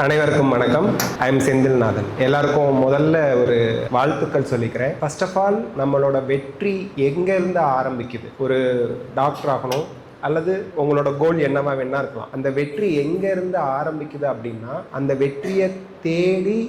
அனைவருக்கும் வணக்கம். I am Senthilnathan. எல்லாருக்கும் முதல்ல ஒரு வாழ்த்துக்கள் சொல்லிக்கிறேன். ஃபர்ஸ்ட் ஆஃப் ஆல், நம்மளோட வெற்றி எங்கேருந்து ஆரம்பிக்குது? ஒரு டாக்டர் ஆகணும் அல்லது உங்களோட கோல் என்னவா வேணா இருக்கலாம். அந்த வெற்றி எங்கேருந்து ஆரம்பிக்குது அப்படின்னா, அந்த வெற்றியை தேடி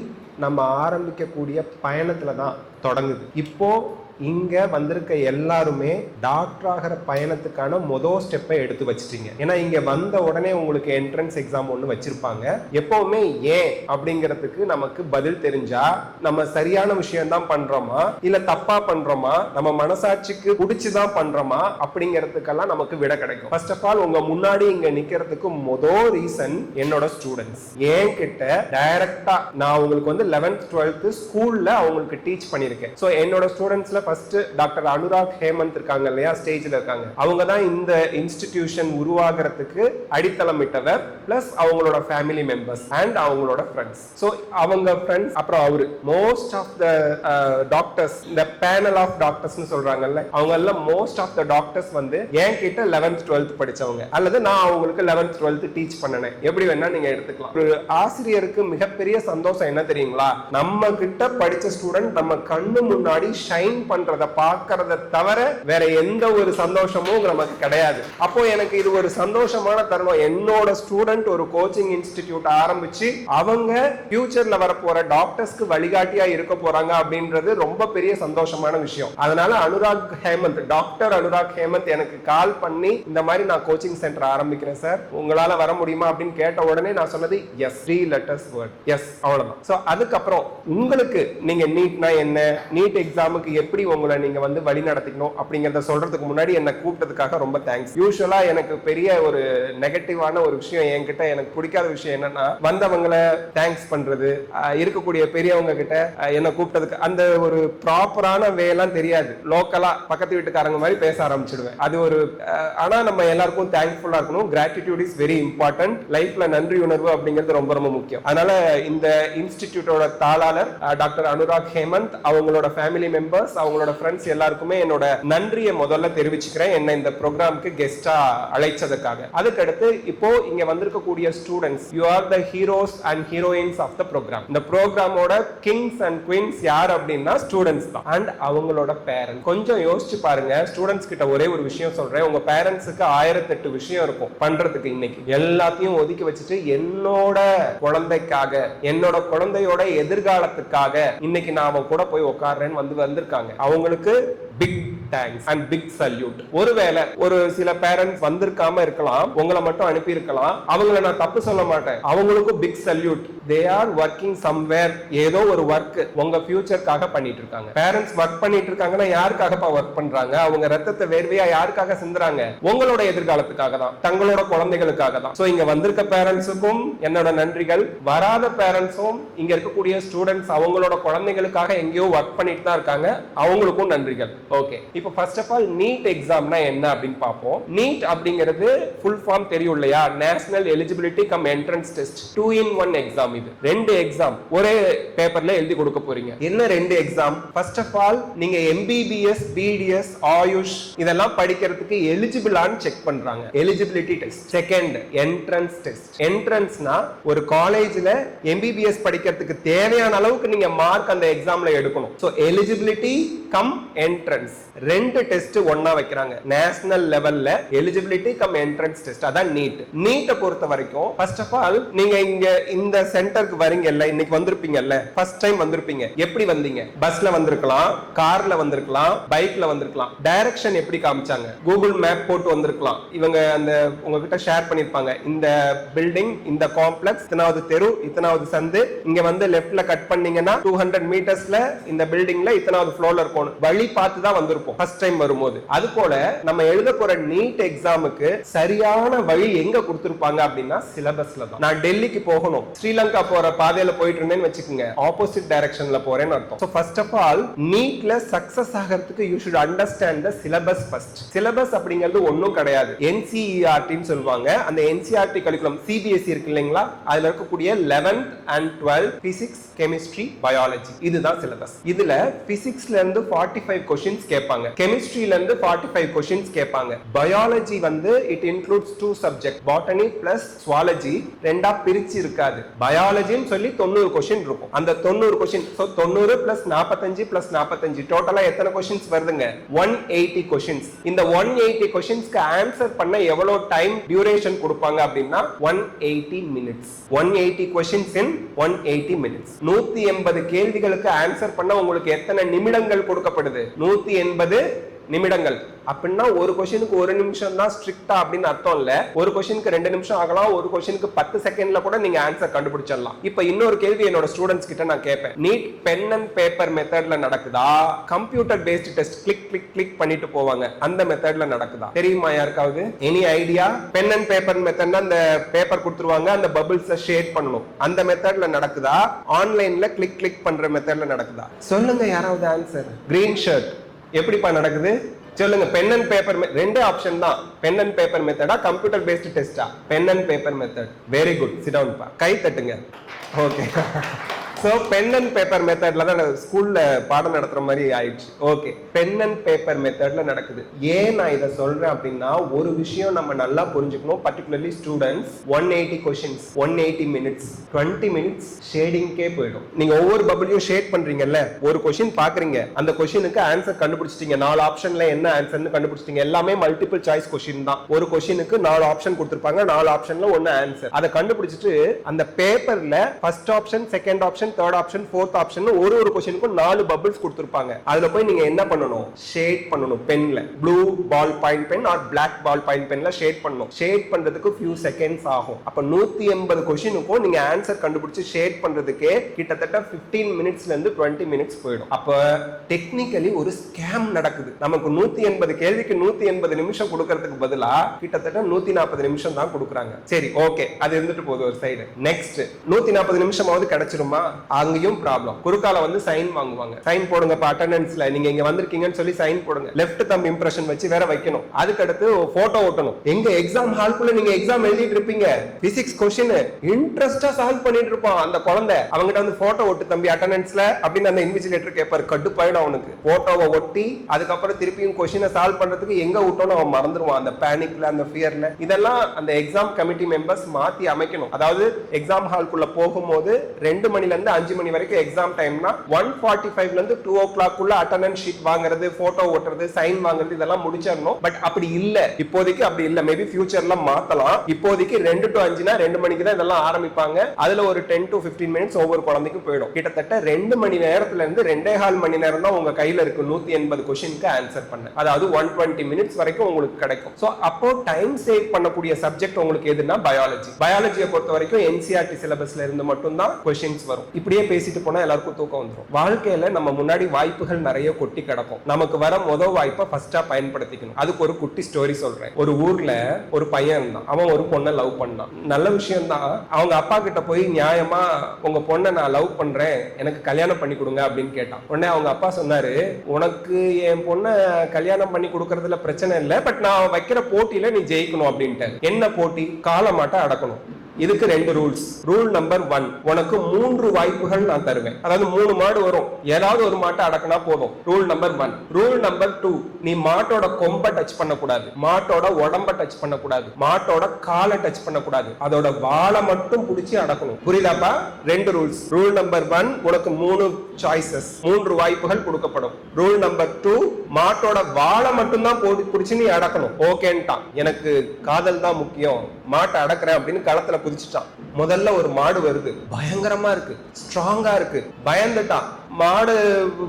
நம்ம ஆரம்பிக்கக்கூடிய பயணத்தில் தான் தொடங்குது. இப்போது இங்கே வந்திருக்க எல்லாருமே டாக்டர் ஆகிற பயணத்துக்கான மொதல் ஸ்டெப்பை எடுத்து வச்சிட்டீங்க. ஏன்னா இங்கே வந்த உடனே உங்களுக்கு என்ட்ரன்ஸ் எக்ஸாம் ஒன்று வச்சிருப்பாங்க. எப்போவுமே ஏன் அப்படிங்கிறதுக்கு நமக்கு பதில் தெரிஞ்சா நம்ம சரியான விஷயம்தான் பண்ணுறோமா இல்லை தப்பாக பண்ணுறோமா, நம்ம மனசாட்சிக்கு பிடிச்சிதான் பண்ணுறோமா அப்படிங்கிறதுக்கெல்லாம் நமக்கு விட கிடைக்கும். ஃபர்ஸ்ட் ஆஃப் ஆல், உங்கள் முன்னாடி இங்கே நிற்கிறதுக்கு மொதல் ரீசன் என்னோட ஸ்டூடெண்ட்ஸ். ஏன் கிட்ட டைரக்டா நான் உங்களுக்கு 11th 12th ஸ்கூல்ல அவங்களுக்கு டீச் பண்ணியிருக்கேன். ஸோ என்னோட ஸ்டூடெண்ட்ஸ்ல ஃபர்ஸ்ட் டாக்டர் அனுராக் ஹேமந்த் இருக்காங்க இல்லையா, ஸ்டேஜ்ல இருக்காங்க. அவங்க தான் இந்த இன்ஸ்டிடியூஷன் உருவாகிறதுக்கு அடித்தளமிட்டவர். பிளஸ் அவங்களோட ஃபேமிலி மெம்பர்ஸ் அண்ட் அவங்களோட ஃப்ரெண்ட்ஸ். ஸோ அவங்க ஃப்ரெண்ட்ஸ், அப்புறம் அவரு மோஸ்ட் ஆஃப் த டாக்டர்ஸ், இந்த பேனல் ஆஃப் டாக்டர்ஸ்னு சொல்றாங்கல்ல, அவங்க எல்லாம் மோஸ்ட் ஆஃப் த டாக்டர்ஸ் என் கிட்ட 11th 12th படிச்சவங்க, அல்லது நான் அவங்களுக்கு 11th 12th டீச் பண்ணனேன். எப்படி வேணா நீங்க எடுத்துக்கலாம். ஒரு ஆசிரியருக்கு மிகப்பெரிய சந்தோஷம் என்ன தெரியுங்களா? நம்ம கிட்ட படிச்ச ஸ்டூடெண்ட் நம்ம கண்ணு முன்னாடி ஷைன் பண்றத பாக்குறத தவிர வேற எந்த ஒரு சந்தோஷமும் நமக்கு கிடையாது. அப்போ எனக்கு இது ஒரு சந்தோஷமான தருணம். என்னோட ஸ்டூடெண்ட் ஒரு கோச்சிங் இன்ஸ்டிடியூட் ஆரம்பிச்சு அவங்க ஃபியூச்சர்ல வரப்போற டாக்டர்ஸ்க்கு வழிகாட்டியா இருக்க போறாங்க அப்படின்றது ரொம்ப பெரிய சந்தோஷமான விஷயம். அதனால அனுராக் ஹேமந்த், டாக்டர் அனுராக் ஹேமந்த் எனக்கு கால் பண்ணி இந்த மாதிரி நான் கோச்சிங் சென்டர் ஆரம்பிக்கிறேன் சார், உங்களால வர முடியுமா அப்படின்னு கேட்ட உடனே நான் சொன்னது எஸ். 3 letters word எஸ், அவ்வளவுதான். சோ அதுக்கப்புறம் உங்களுக்கு நீங்க நீட்னா என்ன, நீட் எக்ஸாமுக்கு எப்படி உங்களை நீங்க வழி நடத்திக்கணும் அப்படிங்கறத சொல்றதுக்கு முன்னாடி என்ன கூப்பிட்டதுக்காக ரொம்ப தேங்க்ஸ். யூசுவலா எனக்கு பெரிய ஒரு நெகட்டிவான ஒரு விஷயம், என்கிட்ட எனக்கு பிடிக்காத விஷயம் என்னன்னா, வந்தவங்களை தேங்க்ஸ் பண்றது, இருக்கக்கூடிய பெரியவங்க கிட்ட என்ன கூப்பிட்டதுக்கு அந்த ஒரு ப்ராப்பரான வேலாம் தெரியாது. லோக்கலா பக்கத்து வீட்டுக்காரங்க மாதிரி பேச ஆரம்பிச்சிடுவேன். அது ஒரு ஆனா நம்ம எல்லாருக்கும் தேங்க்ஃபுல்லா இருக்கணும். Gratitude is very important. லைஃப்ல நன்றி உணர்வு அப்படிங்கிறது ரொம்ப ரொம்ப முக்கியம். அதனால இந்த இன்ஸ்டிடியூட்டோட தாளாளர் டாக்டர் அனுராக் ஹேமந்த், அவங்களோட ஃபேமிலி மெம்பர்ஸ், அவங்களோட ஃப்ரெண்ட்ஸ் எல்லாருக்குமே என்னோட நன்றியை முதல்ல தெரிவிச்சுக்கிறேன், என்ன இந்த ப்ரோக்ராமுக்கு கெஸ்டா அழைச்சதுக்காக. அதுக்கடுத்து இப்போ இங்க வந்திருக்கக்கூடிய students, you are the heroes and heroines of the programme. இந்த ப்ரோக்ராமோட கிங்ஸ் அண்ட் குயின்ஸ் யார் அப்படின்னா ஸ்டூடெண்ட்ஸ் தான் அண்ட் அவங்களோட பேரண்ட்ஸ். கொஞ்சம் யோசிச்சு பாருங்க. ஸ்டூடெண்ட்ஸ் கிட்ட ஒரே ஒரு விஷயம் சொல்றேன், உங்க பேரண்ட்ஸுக்கு 1008 விஷயம் இருக்கும் பண்றதுக்கு. இன்னைக்கு எல்லாத்தையும் ஒதுக்கி வச்சுட்டு என்னோட குழந்தைக்காக, என்னோட குழந்தையோட எதிர்காலத்துக்காக இன்னைக்கு நான் அவன் கூட போய் உட்கார்றேன்னு வந்திருக்காங்க. அவங்களுக்கு big thanks and big salute. ஒருவேளை ஒரு சில பேரண்ட்ஸ் வந்திருக்காம இருக்கலாம், உங்களை மட்டும் அனுப்பி இருக்கலாம், அவங்களை நான் தப்பு சொல்ல மாட்டேன். அவங்களுக்கும் big salute. They are working somewhere, ஏதோ ஒரு ஒர்க் உங்க ஃபியூச்சருக்காக பண்ணிட்டு இருக்காங்க. பேரண்ட்ஸ் ஒர்க் பண்ணிட்டு இருக்காங்கன்னா யாருக்காக ஒர்க் பண்றாங்க? அவங்க ரத்தத்தை வேர்வையா யாருக்காக சிந்துறாங்க? உங்களோட எதிர்காலத்துக்காக தான், தங்களோட குழந்தைகளுக்காக தான். சோ இங்க வந்திருக்க பேரண்ட்ஸுக்கும் என்னோட நன்றிகள். வராத பேரண்ட்ஸும், இங்க இருக்கக்கூடிய ஸ்டூடெண்ட்ஸ் அவங்களோட குழந்தைகளுக்காக எங்கேயோ ஒர்க் பண்ணிட்டு தான் இருக்காங்க, அவங்களுக்கும் நன்றிகள். ஓகே, இப்போ ஃபர்ஸ்ட் ஆஃப் ஆல் நீட் எக்ஸாம்னா என்ன அப்படின்னு பார்ப்போம். நீட் அப்படிங்கிறது ஃபுல் ஃபார்ம் தெரியும் இல்லையா? National eligibility come entrance test. 2-in-1 exam. இது 2 எக்ஸாம் ஒரே பேப்பர்ல எழுதி கொடுக்க போறீங்க. என்ன 2 எக்ஸாம்? ஃபர்ஸ்ட் ஆஃப் ஆல், நீங்க MBBS, BDS, ஆயுஷ் இதெல்லாம் படிக்கிறதுக்கு எலிஜிபிளான்னு செக் பண்றாங்க, eligibility test. Second, entrance test. என்ட்ரன்ஸ்னா ஒரு காலேஜ்ல MBBS படிக்கிறதுக்கு தேவையான அளவுக்கு நீங்க மார்க் அந்த எக்ஸாம்ல எடுக்கணும். So eligibility come entrance 2 test ஒண்ணா வைக்கிறாங்க. நேஷனல் லெவல்ல எலிஜிபிலிட்டி கம் என்ட்ரன்ஸ் டெஸ்ட், அதான் நீட். நீட்டை பொறுத்த வரைக்கும் ஃபர்ஸ்ட் ஆஃப் ஆல், நீங்க இங்க இந்த சென்டருக்கு வரீங்கல்ல, இன்னைக்கு வந்திருப்பீங்கல்ல, ஃபர்ஸ்ட் டைம் வந்திருப்பீங்க. எப்படி வந்தீங்க? பஸ்ல வந்திருக்கலாம், கார்ல வந்திருக்கலாம், பைக்ல வந்திருக்கலாம். டைரக்ஷன் எப்படி காமிச்சாங்க? கூகுள் மேப் போட்டு வந்திருக்கலாம். இவங்க அந்த உங்ககிட்ட ஷேர் பண்ணிருப்பாங்க, இந்த பில்டிங், இந்த காம்ப்ளெக்ஸ், இத்தனாவது தெரு, இத்தனாவது சந்து, இங்க லெஃப்ட்ல கட் பண்ணீங்கன்னா 200 மீட்டர்ஸ்ல இந்த பில்டிங்ல இத்தனாவது ஃப்ளோர்ல இருக்கும். வழி பார்த்து தான் வந்திருப்போம் ஃபர்ஸ்ட் டைம் வரும்போது. அது போல நம்ம எழுத போற நீட் எக்ஸாமுக்கு சரியான வழி எங்க கொடுத்திருப்பாங்க அப்படின்னா சிலபஸ்ல தான். நான் டெல்லிக்கு போகணும், ஸ்ரீலங்கா போற பாதையில போயிட்டு இருந்தேன்னு வச்சுக்கோங்க, ஆப்போசிட் டைரக்ஷன்ல போறேன்னு அர்த்தம். சோ ஃபர்ஸ்ட் ஆஃப் ஆல், நீட்ல சக்சஸ் ஆகிறதுக்கு you should understand the syllabus first. Syllabus அப்படிங்கிறது ஒண்ணும் கிடையாது, NCERT ன்னு சொல்லுவாங்க. அந்த NCERT கரிக்குலம் CBSE இருக்கு இல்லைங்களா, அதுல இருக்கக்கூடிய 11th and 12th physics, chemistry, biology, இதுதான் சிலபஸ். இதுல பிசிக்ஸ்ல இருந்து 45 கொஸ்டின்ஸ் கேட்பாங்க. கேட்பாங்க. கெமிஸ்ட்ரியில இருந்து 45 கொஸ்டின்ஸ் கேட்பாங்க. பயாலஜி வந்து it includes 2 subject, botany plus zoology, ரெண்டா பிரிச்சு இருக்காது. பயாலஜின்னு சொல்லி 90 கொஸ்டின் இருக்கும். அந்த 90 கொஸ்டின், சோ 90 பிளஸ் 45 பிளஸ் 45 டோட்டலா எத்தனை கொஸ்டின்ஸ் வருதுங்க? 180 கொஸ்டின்ஸ். இந்த 180 கொஸ்டின்ஸ்க்கு ஆன்சர் பண்ண எவ்வளவு டைம் டியூரேஷன் கொடுப்பாங்க அப்படின்னா 180 மினிட்ஸ். 180 questions in 180 minutes. 180 கேள்விகளுக்கு ஆன்சர் பண்ண உங்களுக்கு எத்தனை நிமிடங்கள் கொடுக்கப்படுது? 180 நிமிடங்கள். அப்படின்னா ஒரு கொஸ்டினுக்கு 1 நிமிஷம் தான் ஸ்ட்ரிக்டா அப்படின்னு அர்த்தம் இல்ல. ஒரு கொஸ்டினுக்கு 2 நிமிஷம் ஆகலாம், ஒரு கொஸ்டினுக்கு 10 செகண்ட்ல கூட நீங்க ஆன்சர் கண்டுபிடிச்சிடலாம். இப்ப இன்னொரு கேள்வி என்னோட ஸ்டூடெண்ட்ஸ் கிட்ட நான் கேட்பேன், நீட் பென் அண்ட் பேப்பர் மெத்தட்ல நடக்குதா, computer based test click click click பண்ணிட்டு போவாங்க அந்த மெத்தட்ல நடக்குதா? தெரியுமா யாருக்காவது? Any idea? Pen and paper மெத்தட்னா அந்த பேப்பர் கொடுத்துருவாங்க, அந்த பபிள்ஸை ஷேட் பண்ணணும், அந்த மெத்தட்ல நடக்குதா? ஆன்லைன்ல கிளிக் கிளிக் பண்ற மெத்தட்ல நடக்குதா? சொல்லுங்க யாராவது ஆன்சர். கிரீன் ஷர்ட் எப்படிப்பா நடக்குது சொல்லுங்க. பென் அண்ட் பேப்பர், ரெண்டு ஆப்ஷன் தான். பென் அண்ட் பேப்பர் மெத்தடா, கம்ப்யூட்டர் பேஸ்ட் டெஸ்டா? Pen and paper method. Very good, sit down பா, கை தட்டுங்க. Okay. So pen and paper மெத்தட்ல தான் ஸ்கூல்ல பாடம் நடத்துற மாதிரி ஆயிடுச்சு. ஓகே, பென் அண்ட் பேப்பர் மெத்தட்ல நடக்குது. ஏன் நான் இதை சொல்றேன் அப்படின்னா, ஒரு விஷயம் நம்ம நல்லா புரிஞ்சுக்கணும், particularly students. 180 questions, 180 minutes, 20 minutes ஷேடிங்கே போயிடும். நீங்க ஒவ்வொரு பபிளையும் ஷேட் பண்றீங்கல்ல, ஒரு கொஸ்டின் பாக்குறீங்க, அந்த கொஸ்டினுக்கு ஆன்சர் கண்டுபிடிச்சிட்டீங்க, 4 ஆப்ஷன்ல என்ன ஆன்சர்னு கண்டுபிடிச்சிட்டீங்க, எல்லாமே மல்டிபிள் சாய்ஸ் கொஸ்டின் தான். ஒரு கொஸ்டினுக்கு 4 ஆப்ஷன் கொடுத்திருப்பாங்க, 4 ஆப்ஷன்ல ஒன்னு ஆன்சர். அதை கண்டுபிடிச்சிட்டு அந்த பேப்பர்ல first option, second option, third option, fourth option, ஒரு கொஸ்டினுக்கு 4 பபிள்ஸ் கொடுத்திருப்பாங்க. அதுல போய் நீங்க என்ன பண்ணணும்? ஷேட் பண்ணணும். பென்ல blue ball point pen or black ball point pen shade பண்ணணும். ஷேட் பண்றதுக்கு few seconds ஆகும். அப்ப 180 கொஸ்டினுக்கும் நீங்க ஆன்சர் கண்டுபிடிச்சு ஷேட் பண்றதுக்கே கிட்டத்தட்ட 15 மினிட்ஸ்ல இருந்து 20 மினிட்ஸ் போயிடும். அப்ப டெக்னிக்கலி ஒரு ஸ்கேம் நடக்குது. நமக்கு 180 கேள்விக்கு 180 நிமிஷம் கொடுக்கறதுக்கு பதிலா கிட்டத்தட்ட 140 நிமிஷம் தான் கொடுக்குறாங்க. சரி, ஓகே, அது இருந்துட்டு போகுது ஒரு சைடு. நெக்ஸ்ட் 140 நிமிஷமாவது கிடைச்சிருமா? அங்கேயும் ப்ராப்ளம். குறுக்கால வந்து சைன் வாங்குவாங்க. சைன் போடுங்க அட்டெண்டன்ஸ்ல, நீங்க இங்க வந்திருக்கீங்கன்னு சொல்லி சைன் போடுங்க. லெஃப்ட் தம் இம்ப்ரெஷன் வச்சு வேற வைக்கணும். அதுக்கு அடுத்து போட்டோ ஓட்டணும். எங்க எக்ஸாம் ஹால்குள்ள நீங்க எக்ஸாம் எழுதிட்டு இருப்பீங்க, பிசிக்ஸ் கொஸ்டின் இன்ட்ரெஸ்டா சால்வ் பண்ணிட்டு இருப்பான் அந்த குழந்தை. அவங்கிட்ட வந்து போட்டோ ஓட்டு தம்பி அட்டெண்டன்ஸ்ல அப்படின்னு அந்த இன்விஜிலேட்டர் கேட்பாரு. கடுப்பாயிடும் அவனுக்கு. போட்டோவை ஒட்டி அதுக்கப்புறம் திருப்பியும் கொஸ்டினை சால்வ் பண்றதுக்கு எங்க விட்டோன்னு அவன் மறந்துடுவான், அந்த பேனிக்ல, அந்த ஃபியர்ல. இதெல்லாம் அந்த எக்ஸாம் கமிட்டி மெம்பர்ஸ் மாத்தி அமைக்கணும். அதாவது எக்ஸாம் ஹால்குள்ள போகும்போது 2 மணில இருந்து 5 மணி வரைக்கும் எக்ஸாம் டைம்னா 1:45 ல இருந்து 2 o'clock உள்ள அட்டெண்டன்ஸ் ஷீட் வாங்குறது, போட்டோ ஓட்டுறது, சைன் வாங்குறது இதெல்லாம் முடிச்சிடணும். பட் அப்படி இல்ல, இப்போதைக்கு அப்படி இல்ல. மேபி ஃபியூச்சர்ல மாத்தலாம். இப்போதைக்கு 2 to 5னா 2 மணிக்கு தான் இதெல்லாம் ஆரம்பிப்பாங்க. அதுல ஒரு 10 to 15 மினிட்ஸ் ஒவ்வொரு குழந்தைக்கும் போயிடும். கிட்டத்தட்ட 2 மணி நேரத்துல இருந்து 2.25 மணி நேரம் தான் உங்க கையில இருக்கு 180 கொஸ்டினுக்கு ஆன்சர் பண்ண. அதாவது 120 மினிட்ஸ் வரைக்கும் உங்களுக்கு கிடைக்கும். சோ அப்போ டைம் சேவ் பண்ணக்கூடிய சப்ஜெக்ட் உங்களுக்கு எதுனா பயாலஜி. பயாலஜியை பொறுத்த வரைக்கும் NCERT சிலபஸ்ல இருந்து மட்டும் தான் கொஸ்டின்ஸ் வரும். இப்படியே பேசிட்டு போனா எல்லாருக்கும் தூக்கம் வந்துடும். வாழ்க்கையில நம்ம முன்னாடி வாய்ப்புகள் நிறைய கொட்டி கிடக்கும். நமக்கு வர முதல் வாய்ப்பை ஃபர்ஸ்டா பயன்படுத்திக்கணும். அதுக்கு ஒரு குட்டி ஸ்டோரி சொல்றேன். ஒரு ஊர்ல ஒரு பையன் இருந்தான். அவன் ஒரு பொண்ணை லவ் பண்ணான். நல்ல விஷயம் தான். அவங்க அப்பா கிட்ட போய் நியாயமா உங்க பொண்ணை நான் லவ் பண்றேன், எனக்கு கல்யாணம் பண்ணி கொடுங்க அப்படின்னு கேட்டான். உடனே அவங்க அப்பா சொன்னாரு, உனக்கு என் பொண்ணை கல்யாணம் பண்ணி கொடுக்கறதுல பிரச்சனை இல்லை, பட் நான் வைக்கிற போட்டியில நீ ஜெயிக்கணும் அப்படின்ட்டு. என்ன போட்டி? காலமாட்ட அடக்கணும். இதுக்கு 2 ரூல்ஸ். ரூல் நம்பர் 1, உனக்கு 3 வாய்ப்புகள் நான் தருவேன். அதாவது 3 மாடு வரும், ஏதாவது ஒரு மாட்டை அடக்கினா போதும். Rule number 1. ரூல் நம்பர் 2, நீ மாட்டோட கொம்பை டச் பண்ணக்கூடாது, மாட்டோட உடம்ப டச் பண்ணக்கூடாது, மாட்டோட காலை டச் பண்ணக்கூடாது, அதோட வாழை மட்டும் பிடிச்சி அடக்கணும். புரியுதாப்பா? 2 ரூல்ஸ். ரூல் நம்பர் 1, உனக்கு 3 சாய்ஸஸ், 3 வாய்ப்புகள் கொடுக்கப்படும். ரூல் நம்பர் 2, மாட்டோட வாழை மட்டும் தான் பிடிச்சி நீ அடக்கணும். ஓகேன்ட்டான். எனக்கு காதல் தான் முக்கியம், மாட்டை அடக்குறேன் அப்படின்னு களத்துல குதிச்சுட்டான். முதல்ல ஒரு மாடு வருது, பயங்கரமா இருக்கு, ஸ்ட்ராங்கா இருக்கு. பயந்துட்டான். மாடு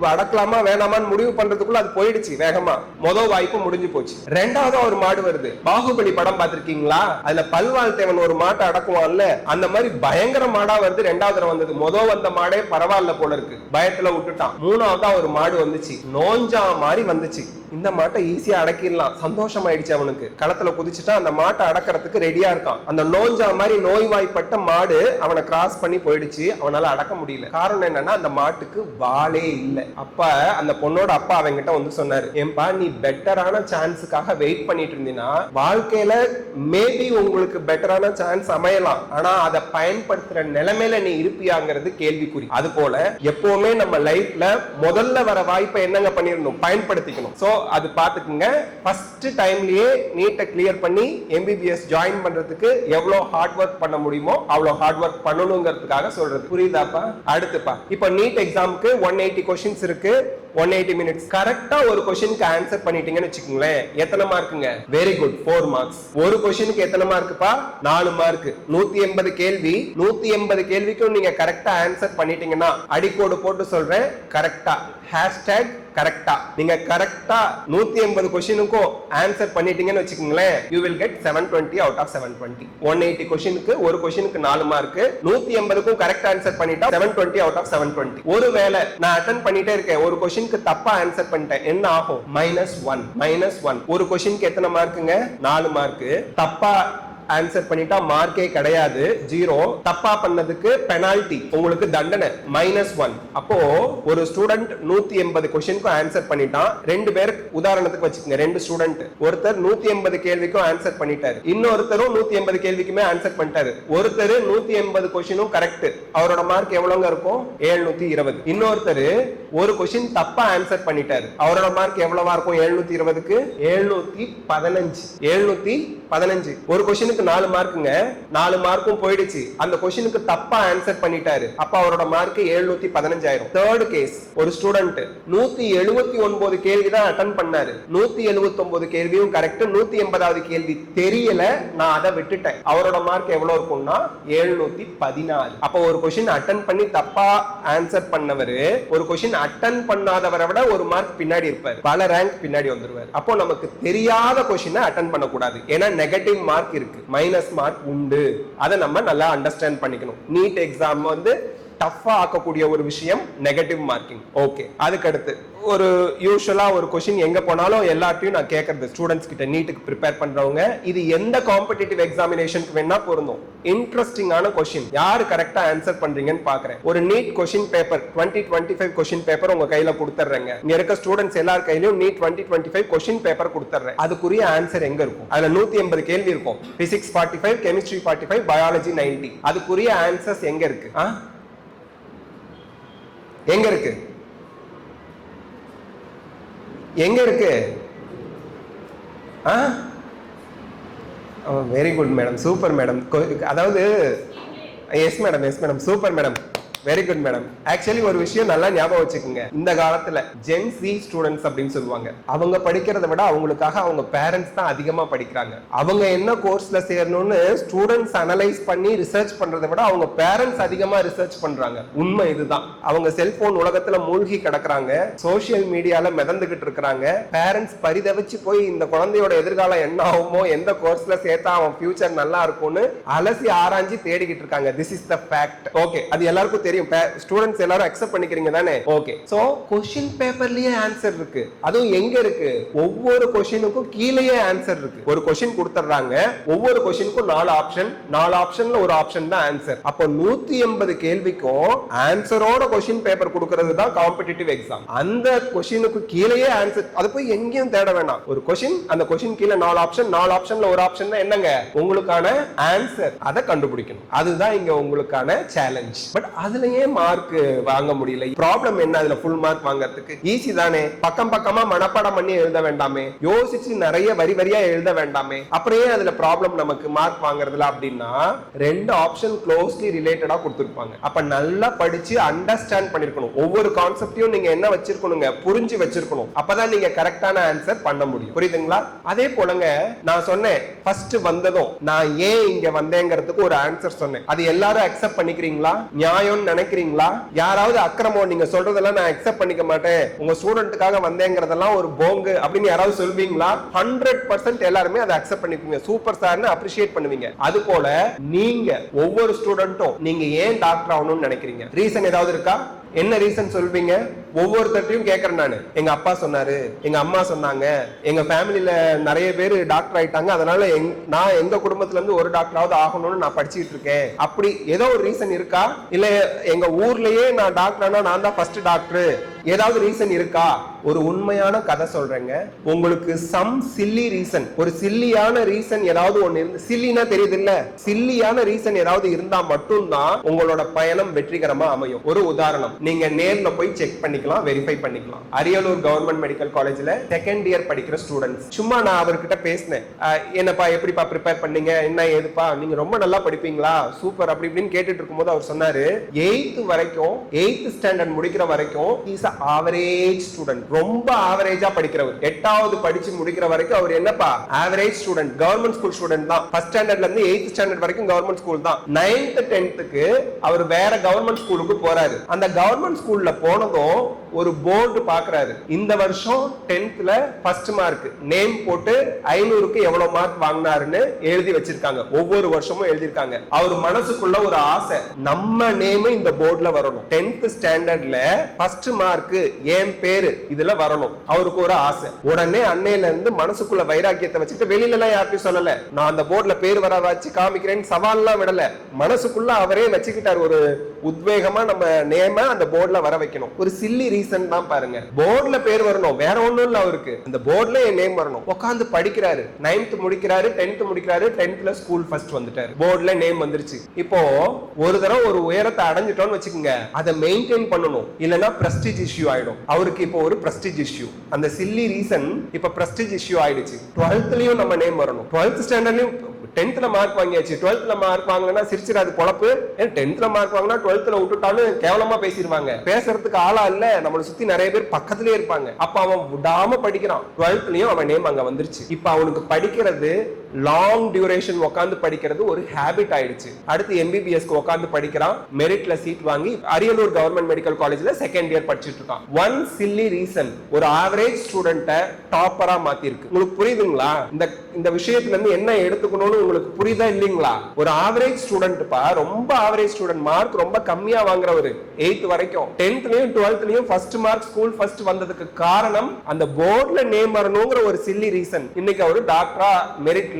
அடக்கலாமா வேணாமான்னு முடிவு பண்றதுக்குள்ள அது போயிடுச்சு வேகமா. முதல் வாய்ப்பு முடிஞ்சு போச்சு. 2வது ஒரு மாடு வருது. பாகுபலி படம் பார்த்திருக்கீங்களா? அதுல பல்வாள் தேவன் ஒரு மாட்டை அடக்குவான்ல, அந்த மாதிரி பயங்கர மாடா வருது. 2வது வந்தது. முதல் வந்த மாடே பரவாயில்ல போல இருக்கு, பயத்துல விட்டுட்டான். 3வது ஒரு மாடு வந்துச்சு, நோஞ்சா மாதிரி வந்துச்சு. இந்த மாட்டை ஈஸியா அடக்கிடலாம், சந்தோஷம் ஆயிடுச்சு அவனுக்கு. களத்துல குதிச்சுட்டா அந்த மாட்டை அடக்கிறதுக்கு ரெடியா இருக்கான். அந்த நோஞ்சா மாதிரி நோய்வாய்ப்பட்ட மாடு அவனை கிராஸ் பண்ணி போயிடுச்சு. அவனால அடக்க முடியல. காரணம் என்னன்னா, அந்த மாட்டுக்கு வாளே இல்லை. அப்ப அந்த பொண்ணோட அப்பா அவங்கிட்ட வந்து சொன்னாரு, ஏன்பா நீ பெட்டரான சான்ஸுக்காக வெயிட் பண்ணிட்டு இருந்தீங்கன்னா வாழ்க்கையில மேபி உங்களுக்கு பெட்டரான சான்ஸ் அமையலாம், ஆனா அதை பயன்படுத்துற நிலைமையில நீ இருப்பியாங்கிறது கேள்விக்குறி. அது போல எப்பவுமே நம்ம லைஃப்ல முதல்ல வர வாய்ப்பை என்னங்க பண்ணிடணும், பயன்படுத்திக்கணும். சோ அது பாத்துக்குங்க. ஃபர்ஸ்ட் டைம்லயே நீட்டை கிளியர் பண்ணி MBBS ஜாயின் பண்றதுக்கு எவ்வளவு ஹார்ட் ஒர்க் பண்ண முடியுமோ அவ்வளவு ஹார்ட் ஒர்க் பண்ணணுங்கிறதுக்காக சொல்றது. புரியுதாப்பா? அடுத்துப்பா, இப்போ நீட் எக்ஸாமுக்கு 180 क्वेश्चंस இருக்கு, 180 மினிட்ஸ். கரெக்டா ஒரு क्वेश्चनக்கு ஆன்சர் பண்ணிட்டீங்கன்னு வெச்சுக்கங்களேன், எத்தனை மார்க்குங்க? Very good, 4 marks. ஒரு क्वेश्चनக்கு எத்தனை மார்க்குப்பா? 4 மார்க். 180 கேள்வி, 180 கேள்விக்கும் நீங்க கரெக்டா ஆன்சர் பண்ணிட்டீங்கன்னா அடிக்கோடு போட்டு சொல்றேன், கரெக்டா ஹேஷ்டேக் கரெக்டா நீங்க கரெக்டா 180 क्वेश्चनக்கும் ஆன்சர் பண்ணிட்டீங்கன்னு வெச்சுக்கங்களேன், you will get 720 out of 720. 180 क्वेश्चनக்கு ஒரு क्वेश्चनக்கு 4 மார்க், 180க்கும் கரெக்ட் ஆன்சர் பண்ணிட்டா 720 out of 720. ஒருவேளை நான் அட்டெண்ட் பண்ணிட்டே இருக்கேன், ஒரு क्वेश्चनக்கு தப்பா ஆன்சர் பண்ணிட்டேன், என்ன ஆகும்? -1. ஒரு क्वेश्चनக்கு எத்தனை மார்க்குங்க? 4 மார்க். தப்பா ஆன்சர் பண்ணிட்டா மார்க்கே கிடையாது, 0. தப்பா பண்ணதுக்கு பெனால்டி, உங்களுக்கு தண்டனை -1. அப்போ ஒரு ஸ்டூடெண்ட் 180 क्वेश्चनக்கு ஆன்சர் பண்ணிட்டான். ரெண்டு பேர் உதாரணத்துக்கு வச்சுக்கங்க, ரெண்டு ஸ்டூடெண்ட். ஒருத்தர் 180 கேள்விக்கும் ஆன்சர் பண்ணிட்டாரு, இன்னொருத்தரும் 180 கேள்விக்குமே ஆன்சர் பண்ணிட்டாரு. ஒருத்தர் 180 क्वेश्चனும் கரெக்ட், அவரோட மார்க் எவ்வளவுங்க இருக்கும்? 720. இன்னொருத்தர் ஒரு क्वेश्चन தப்பா ஆன்சர் பண்ணிட்டாரு, அவரோட மார்க் எவ்வளவா இருக்கும்? 720க்கு 715. ஒரு क्वेश्चन 4 மார்க்குங்க, 4 மார்க்கும் போயிடுச்சு. அந்த क्वेश्चनக்கு தப்பா ஆன்சர் பண்ணிட்டாரு, அப்ப அவரோட மார்க் 715 ஆயிரும். தேர்ட் கேஸ், ஒரு ஸ்டூடெண்ட் 179 கேள்வி தான் அட்டெண்ட் பண்ணாரு, 179 கேள்வியும் கரெக்ட், 180வது கேள்வி தெரியல, நான் அதை விட்டுட்டேன். அவரோட மார்க் எவ்வளவு இருக்கும்னா 714. அப்ப ஒரு क्वेश्चन அட்டெண்ட் பண்ணி தப்பா ஆன்சர் பண்ணவரு ஒரு क्वेश्चन அட்டெண்ட் பண்ணாதவரை விட ஒரு மார்க் பின்னாடி இருப்பாரு, பல ரேங்க் பின்னாடி வந்துருவாரு. அப்போ நமக்கு தெரியாத क्वेश्चन அட்டெண்ட் பண்ண கூடாது, ஏன்னா நெகட்டிவ் மார்க் இருக்கு, மைனஸ் மார்க் உண்டு. அதை நம்ம நல்லா அண்டர்ஸ்டாண்ட் பண்ணிக்கணும். நீட் எக்ஸாம் வந்து டஃபா ஆக்கக்கூடிய ஒரு விஷயம் நெகட்டிவ் மார்க்கிங். ஓகே, அதுக்கு அடுத்து ஒரு யூசுவலா ஒரு क्वेश्चन எங்க போனாலும் எல்லாத்தையும் நான் கேட்கறது ஸ்டூடெண்ட்ஸ் கிட்ட, நீட்டுக்கு ப்ரிப்பேர் பண்றவங்க, இது எந்த காம்படிட்டிவ் எக்ஸாமினேஷனுக்கு வேணா பொருந்தும். இன்ட்ரெஸ்டிங்கான क्वेश्चन, யாரு கரெக்டா ஆன்சர் பண்றீங்கன்னு பாக்குறேன். ஒரு NEET question paper 2025 question paper உங்க கையில கொடுத்துறேங்க. இங்க இருக்க ஸ்டூடெண்ட்ஸ் எல்லார் கையிலயும் நீட் 2025 क्वेश्चन பேப்பர் கொடுத்துறேன். அதுக்குரிய ஆன்சர் எங்க இருக்கும்? அதுல 180 கேள்வி இருக்கும். Physics 45, chemistry 45, biology 90. அதுக்குரிய ஆன்சர்ஸ் எங்க இருக்கு? எங்க இருக்கு? எங்க இருக்கு? Very good madam, super madam. அதாவது yes madam, super madam, very good madam. Actually ஒரு விஷயம் நல்லா ஞாபகம் வச்சுக்கோங்க, இந்த காலத்துல ஜென் சி ஸ்டூடெண்ட்ஸ் அப்படின்னு சொல்லுவாங்க. அவங்க படிக்கிறத விட அவங்களுக்காக அவங்க பேரண்ட்ஸ் தான் அதிகமா படிக்கிறாங்க. அவங்க என்ன கோர்ஸ்ல சேரணும்னு ஸ்டூடெண்ட்ஸ் அனலைஸ் பண்ணி ரிசர்ச் பண்றதை விட அவங்க பேரண்ட்ஸ் அதிகமா ரிசர்ச் பண்றாங்க. உண்மை இதுதான். அவங்க செல்போன் உலகத்துல மூழ்கி கிடக்குறாங்க, சோசியல் மீடியால மிதந்துகிட்டு இருக்கிறாங்க. பேரண்ட்ஸ் பரிதவிச்சு போய் இந்த குழந்தையோட எதிர்காலம் என்ன ஆகுமோ, எந்த கோர்ஸ்ல சேர்த்தா அவன் ஃபியூச்சர் நல்லா இருக்கும்னு அலசி ஆராய்ச்சி தேடிக்கிட்டு இருக்காங்க. This is the fact. Okay, அது எல்லாருக்கும் தெரியும். ஸ்டூடெண்ட்ஸ் எல்லாரும் அக்செப்ட் பண்ணிக்கிறீங்க தானே? ஓகே, சோ क्वेश्चन பேப்பர்லயே ஆன்சர் இருக்கு. அதுவும் எங்க இருக்கு? ஒவ்வொரு क्वेश्चनக்கும் கீழேயே ஆன்சர் இருக்கு. ஒரு क्वेश्चन கொடுத்துறாங்க, ஒவ்வொரு क्वेश्चनக்கும் 4 ஆப்ஷன், 4 ஆப்ஷன்ல ஒரு ஆப்ஷன் தான் ஆன்சர். அப்ப 180 கேள்விக்கும் ஆன்சரோட क्वेश्चन பேப்பர் கொடுக்கிறது தான் காம்படிட்டிவ் எக்ஸாம். அந்த क्वेश्चनக்கு கீழேயே ஆன்சர், அது போய் எங்கேயும் தேட வேண்டாம். ஒரு क्वेश्चन, அந்த क्वेश्चन கீழே 4 ஆப்ஷன், 4 ஆப்ஷன்ல ஒரு ஆப்ஷன் தான் என்னங்க? உங்களுக்கான ஆன்சர். அதை கண்டுபிடிக்கணும். அதுதான் இங்க உங்களுக்கான சேலஞ்ச். பட் அதுலயே மார்க் வாங்க முடியல. ப்ராப்ளம் என்ன? அதுல ஃபுல் மார்க் வாங்குறதுக்கு ஈஸி தானே. பக்கம் பக்கமா மனப்பாடம் பண்ணி எழுத வேண்டாமே, யோசிச்சு நிறைய வரி வரியா எழுத வேண்டாமே. அப்படியே அதுல ப்ராப்ளம் நமக்கு மார்க் வாங்குறதுல அப்படின்னா, ரெண்டு ஆப்ஷன் க்ளோஸ்லி ரிலேட்டடா கொடுத்திருப்பாங்க. அப்ப நல்லா படிச்சு அண்டர்ஸ்டாண்ட் பண்ணிருக்கணும். ஒவ்வொரு கான்செப்டையும் நீங்க என்ன வச்சிருக்கணுங்க? புரிஞ்சு வச்சிருக்கணும். அப்பதான் நீங்க கரெக்டான ஆன்சர் பண்ண முடியும். புரியுதுங்களா? அதே போலங்க, நான் சொன்னேன் ஃபர்ஸ்ட் வந்ததும் நான் ஏன் இங்க வந்தேங்கிறதுக்கு ஒரு ஆன்சர் சொன்னேன். அது எல்லாரும் அக்செப்ட் பண்ணிக்கிறீங்களா? நியாயம் நினைக்கிறீங்களா? யாராவது அக்கிரமம் நீங்க சொல்றதெல்லாம் நான் அக்செப்ட் பண்ணிக்க மாட்டேன், உங்க ஸ்டூடெண்ட்டுக்காக வந்தேங்கிறதெல்லாம் ஒரு போங்கு அப்படின்னு யாராவது சொல்வீங்களா? 100% எல்லாருமே அதை அக்செப்ட் பண்ணிப்பீங்க. சூப்பர் சார்னு அப்ரிஷியேட் பண்ணுவீங்க. அது போல நீங்க ஒவ்வொரு ஸ்டூடெண்ட்டும் நீங்க ஏன் டாக்டர் ஆகணும்னு நினைக்கிறீங்க? ரீசன் ஏதாவது இருக்கா? என்ன ரீசன் சொல்வீங்க? ஒவ்வொருத்தையும் கேட்கறேன் நானு. எங்க அப்பா சொன்னாரு, எங்க அம்மா சொன்னாங்க, எங்க ஃபேமிலியில நிறைய பேர் டாக்டர் ஆயிட்டாங்க, அதனால நான் எங்க குடும்பத்துல இருந்து ஒரு டாக்டராவது ஆகணும்னு நான் படிச்சுட்டு இருக்கேன். அப்படி ஏதோ ஒரு ரீசன் இருக்கா? இல்ல எங்க ஊர்லயே நான் டாக்டர் ஆனா நான் தான் ஃபர்ஸ்ட் டாக்டர், ஏதாவது ரீசன் இருக்கா? ஒரு உண்மையான கதை சொல்றேங்க. உங்களுக்கு சம் சில்லி ரீசன், ஒரு சில்லியான ரீசன் ஏதாவது ஒண்ணு இருந்து, சில்லினா தெரியுது இல்ல, சில்லியான ரீசன் ஏதாவது இருந்தா மட்டும்தான் உங்களோட பயணம் வெற்றிகரமா அமையும். ஒரு உதாரணம், நீங்க நேர்ல போய் செக் பண்ணிக்கலாம், வெரிஃபை பண்ணிக்கலாம். அரியலூர் கவர்மெண்ட் மெடிக்கல் காலேஜ்ல செகண்ட் இயர் படிக்கிற ஸ்டூடெண்ட்ஸ், சும்மா நான் அவர்கிட்ட பேசினேன், என்னப்பா எப்படிப்பா ப்ரிப்பேர் பண்ணீங்க, என்ன ஏதுப்பா, நீங்க ரொம்ப நல்லா படிப்பீங்களா, சூப்பர் அப்படி இப்படின்னு கேட்டுட்டு இருக்கும்போது அவர் சொன்னாரு, 8th வரைக்கும் 8th ஸ்டாண்டர்ட் முடிக்கிற வரைக்கும் இஸ் ஆவரேஜ் ஸ்டூடெண்ட், ரொம்ப ஆவரேஜா படிக்கிறவர். 8வது படிச்சு முடிக்கிற வரைக்கும் அவர் என்னப்பா average student, government school student தான். ஃபர்ஸ்ட் ஸ்டாண்டர்ட்ல இருந்து 8th ஸ்டாண்டர்ட் வரைக்கும் கவர்மெண்ட் ஸ்கூல் தான். 9th 10th அவர் வேற கவர்மெண்ட் ஸ்கூலுக்கு போறாரு. அந்த கவர்மெண்ட் ஸ்கூல்ல போனதும் ஒரு போர்டு பாக்குறாரு, இந்த வருஷம் 10thல ஃபர்ஸ்ட் மார்க் நேம் போட்டு 500க்கு எவ்வளவு மார்க் வாங்கினாருன்னு எழுதி வச்சிருக்காங்க. ஒவ்வொரு வருஷமும் எழுதிருக்காங்க. அவர் மனசுக்குள்ள ஒரு ஆசை, நம்ம நேம் இந்த போர்டுல வரணும், 10th ஸ்டாண்டர்ட்ல ஃபர்ஸ்ட் மார்க் என் பேரு இதுல வரணும். அவருக்கு ஒரு ஆசை. உடனே அன்னையில இருந்து மனசுக்குள்ள வைராக்கியத்தை வச்சுட்டு வெளியில எல்லாம் யார்ட்டையும் சொல்லல, நான் அந்த போர்டுல பேர் வர வச்சு காமிக்கிறேன்னு சவால்லாம் விடல, மனசுக்குள்ள அவரே வச்சுக்கிட்டார். ஒரு உத்வேகமா நம்ம நேம அந்த போர்டுல வர வைக்கணும். ஒரு சில்லி ரீசன் தான் பாருங்க, போர்டுல பேர் வரணும், வேற ஒண்ணும் இல்ல, அவருக்கு அந்த போர்டுல என் நேம் வரணும். உட்கார்ந்து படிக்கிறாரு, 9th முடிக்கிறாரு, 10th முடிக்கிறாரு, 10thல ஸ்கூல் ஃபர்ஸ்ட் வந்துட்டாரு, போர்டுல நேம் வந்துருச்சு. இப்போ ஒரு தடவை ஒரு உயரத்தை அடைஞ்சிட்டோம்னு வச்சுக்கோங்க, அதை மெயின்டைன் பண்ணணும், இல்லனா பிரஸ்டீஜ் இஷ்யூ ஆயிடும். அவருக்கு இப்போ ஒரு பிரஸ்டீஜ் இஷ்யூ, அந்த சில்லி ரீசன் இப்ப பிரஸ்டீஜ் இஷ்யூ ஆயிடுச்சு. 12thலயும் நம்ம நேம் வரணும், 12th ஸ்டாண்டர்ட்லயும் 10thல மார்க் வாங்கியாச்சு, 12thல மார்க் வாங்கலன்னா சிரிச்சிடாது பொழப்பு. 10thல மார்க் வாங்கினா 12thல விட்டுட்டாலும் கேவலமா பேசிடுவாங்க. பேசுறதுக்கு ஆளா இல்ல, நம்மளை சுத்தி நிறைய பேர் பக்கத்திலே இருப்பாங்க. அப்ப அவன் விடாம படிக்கிறான், 12thலயும் அவன் நேம் அங்க வந்துருச்சு. இப்ப அவனுக்கு படிக்கிறது லாங் டியூரேஷன் உட்கார்ந்து படிக்கிறது ஒரு ஹேபிட் ஆயிடுச்சு. அடுத்து எம்பிபிஎஸ்க்கு உட்கார்ந்து படிக்கிறான், மெரிட்ல சீட் வாங்கி அரியலூர் கவர்மெண்ட் மெடிக்கல் காலேஜ்ல செகண்ட் இயர் படிச்சிட்டு இருக்கான். ஒன் சில்லி ரீசன் ஒரு ஆவரேஜ் ஸ்டூடெண்ட டாப்பரா மாத்தி இருக்கு. உங்களுக்கு புரியுதுங்களா? இந்த விஷயத்துல இருந்து என்ன எடுத்துக்கணும்னு உங்களுக்கு புரியுதா இல்லீங்களா? ஒரு ஆவரேஜ் ஸ்டூடெண்ட் பா, ரொம்ப ஆவரேஜ் ஸ்டூடெண்ட், மார்க் ரொம்ப கம்மியா வாங்குறவரு 8th வரைக்கும், 10thலயும் 12thலயும் ஃபர்ஸ்ட் மார்க் ஸ்கூல் ஃபர்ஸ்ட் வந்ததுக்கு காரணம் அந்த போர்டுல நேம் வரணும்ங்கிற ஒரு சில்லி ரீசன். இன்னைக்கு அவரு டாக்டரா மெரிட்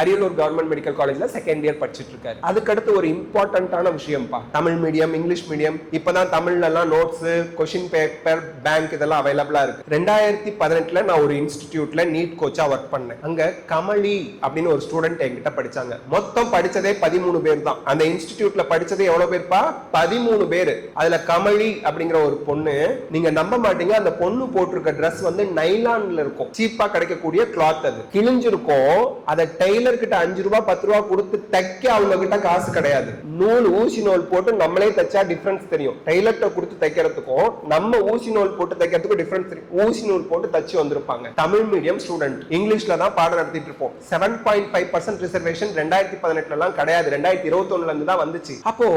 அரியலூர் கவர்மெண்ட் மெடிக்கல் காலேஜ்ல செகண்ட் இயர் படிச்சிட்டு இருக்காரு. அதுக்கு அடுத்து ஒரு இம்பார்ட்டன்டான விஷயம் பா, தமிழ் மீடியம், இங்கிலீஷ் மீடியம். இப்பதான் தமிழ்ல எல்லாம் நோட்ஸ், கொஸ்டின் பேப்பர், பேங்க் இதெல்லாம் அவைலபிளா இருக்கு. 2018ல நான் ஒரு இன்ஸ்டிடியூட்ல நீட் கோச்சா ஒர்க் பண்ணேன். அங்க கமலி அப்படின்னு ஒரு ஸ்டூடெண்ட் என்கிட்ட படிச்சாங்க. மொத்தம் படிச்சதே 13 பேர் தான். அந்த இன்ஸ்டிடியூட்ல படிச்சதே எவ்வளவு பேர்ப்பா? 13 பேர். அதுல கமலி அப்படிங்கிற ஒரு பொண்ணு, நீங்க நம்ப மாட்டீங்க, அந்த பொண்ணு போட்டிருக்க ட்ரெஸ் வந்து நைலான்ல இருக்கும், சீப்பா கிடைக்கக்கூடிய கிளாத், அது கிழிஞ்சிருக்கும். அதை டெய்லர் கிட்ட 5 ரூபாய் 10 ரூபாய் கொடுத்து தைக்க அவங்க கிட்ட காசு கிடையாது. நூல், ஊசி நூல் போட்டு நம்மளே தைச்சா டிஃபரன்ஸ் தெரியும். டெய்லர்ட்ட கொடுத்து தைக்கிறதுக்கும் நம்ம ஊசி நூல் போட்டு தைக்கிறதுக்கும் டிஃபரன்ஸ் தெரியும். ஊசி நூல் போட்டு தச்சு வந்திருப்பாங்க. தமிழ் மீடியம் ஸ்டூடெண்ட், இங்கிலீஷ்ல தான் பாடம் நடத்திட்டு இருப்போம். 7.5% ரிசர்வேஷன் 2018ல எல்லாம் கிடையாது, 2021ல இருந்து தான் வந்துச்சு. அப்போ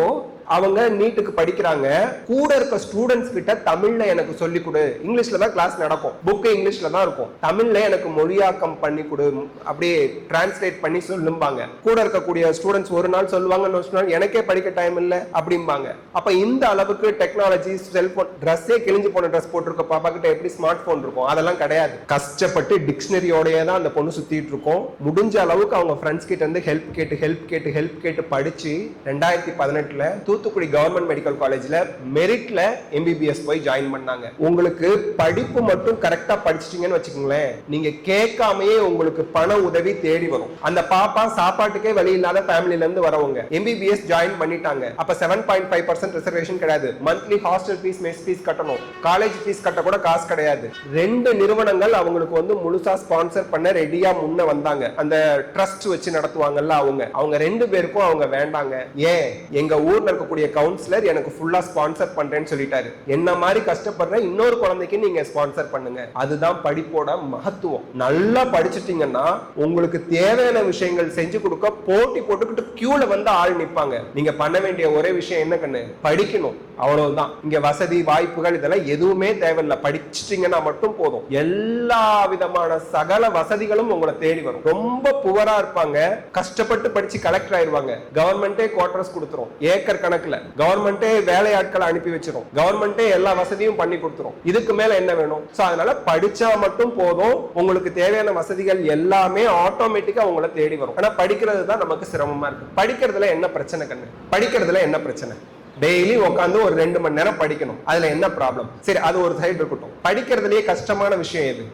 அவங்க நீட்டுக்கு படிக்கிறாங்க. கூட இருக்க ஸ்டூடெண்ட்ஸ் கிட்ட தமிழ்ல எனக்கு சொல்லி கொடு, இங்கிலீஷ்ல தான் கிளாஸ் நடக்கும், புக் இங்கிலீஷ்ல தான் இருக்கும், தமிழ்ல எனக்கு மொழியாக்கம் பண்ணி கொடு, அப்படியே டிரான்ஸ்லேட் பண்ணி சொல்லும்பாங்க. கூட இருக்கக்கூடிய ஸ்டூடெண்ட்ஸ் ஒரு நாள் சொல்லுவாங்க, எனக்கே படிக்க டைம் இல்ல அப்படிம்பாங்க. அப்ப இந்த அளவுக்கு டெக்னாலஜி, செல்போன், ட்ரெஸ்ஸே கிழிஞ்சு போன ட்ரெஸ் போட்டிருக்க பாப்பா கிட்ட எப்படி ஸ்மார்ட் போன் இருக்கும்? அதெல்லாம் கிடையாது. கஷ்டப்பட்டு டிக்ஷனரியோடயே தான் அந்த பொண்ணு சுத்திட்டு இருக்கும். முடிஞ்ச அளவுக்கு அவங்க ஃப்ரெண்ட்ஸ் கிட்ட இருந்து ஹெல்ப் கேட்டு படிச்சு 2018ல தூத்துக்குடி கவர்மெண்ட் மெடிக்கல் காலேஜ்ல மெரிட்ல எம்பிபிஎஸ் போய் ஜாயின் பண்ணாங்க. உங்களுக்கு படிப்பு மட்டும் கரெக்டா படிச்சிட்டீங்கன்னு வச்சுக்கோங்களேன், நீங்க கேட்காமயே உங்களுக்கு பண உதவி தேடி வரும். அந்த பாப்பா சாப்பாட்டுக்கே வழி இல்லாத ஃபேமிலில இருந்து வரவங்க எம்பிபிஎஸ் ஜாயின் பண்ணிட்டாங்க. அப்ப 7.5% ரிசர்வேஷன் கிடையாது. Monthly hostel fees, mess fees கட்டணும். காலேஜ் ஃபீஸ் கட்ட கூட காசு கிடையாது. 2 நிறுவனங்கள் அவங்களுக்கு வந்து முழுசா ஸ்பான்சர் பண்ண ரெடியா முன்ன வந்தாங்க. அந்த ட்ரஸ்ட் வச்சு நடத்துவாங்கல்ல, அவங்க 2 பேருக்கும் அவங்க வேண்டாங்க. ஏன்? எங்க ஊர்ல இருக்கக்கூடிய கவுன்சிலர் எனக்கு ஃபுல்லா ஸ்பான்சர் பண்றேன்னு சொல்லிட்டாரு. என்ன மாதிரி கஷ்டப்படுற இன்னொரு குழந்தைக்கு நீங்க ஸ்பான்சர் பண்ணுங்க. அதுதான் படிப்போட மகத்துவம். நல்லா படிச்சிட்டீங்கன்னா உங்களுக்கு தேவையான விஷயங்கள் செஞ்சு கொடுக்க போட்டி போட்டுக்கிட்டு கியூல வந்து ஆள் நிப்பாங்க. நீங்க பண்ண வேண்டிய ஒரே விஷயம் என்ன கண்ணு? படிக்கணும். அவ்வளவுதான். இங்க வசதி வாய்ப்புகள் இதெல்லாம் எதுவுமே தேவையில்லை. படிச்சிட்டீங்கன்னா மட்டும் போதும். எல்லா விதமான சகல வசதிகளும் உங்களை தேடி வரும். ரொம்ப புவரா இருப்பாங்க, கஷ்டப்பட்டு படிச்சு கலெக்டர் ஆயிருவாங்க. கவர்மெண்டே குவார்டர்ஸ் கொடுத்துரும், ஏக்கர் கணக்குல. கவர்மெண்டே வேலையாட்களை அனுப்பி வச்சிரும். கவர்மெண்டே எல்லா வசதியும் பண்ணி கொடுத்துரும். இதுக்கு மேல என்ன வேணும்? அதனால படிச்சா மட்டும் போதும். உங்களுக்கு தேவையான வசதிகள் எல்லாமே ஆட்டோமேட்டிக்கா உங்களை தேடி வரும். ஆனா படிக்கிறது தான் நமக்கு சிரமமா இருக்கு. படிக்கிறதுல என்ன பிரச்சனை கண்ணு? படிக்கிறதுல என்ன பிரச்சனை? டெய்லி உட்காந்து ஒரு 2 மணி நேரம் படிக்கணும். அதுல என்ன ப்ராப்ளம்? சரி, அது ஒரு சைடு இருக்கட்டும். படிக்கிறதுலயே கஷ்டமான விஷயம் எது?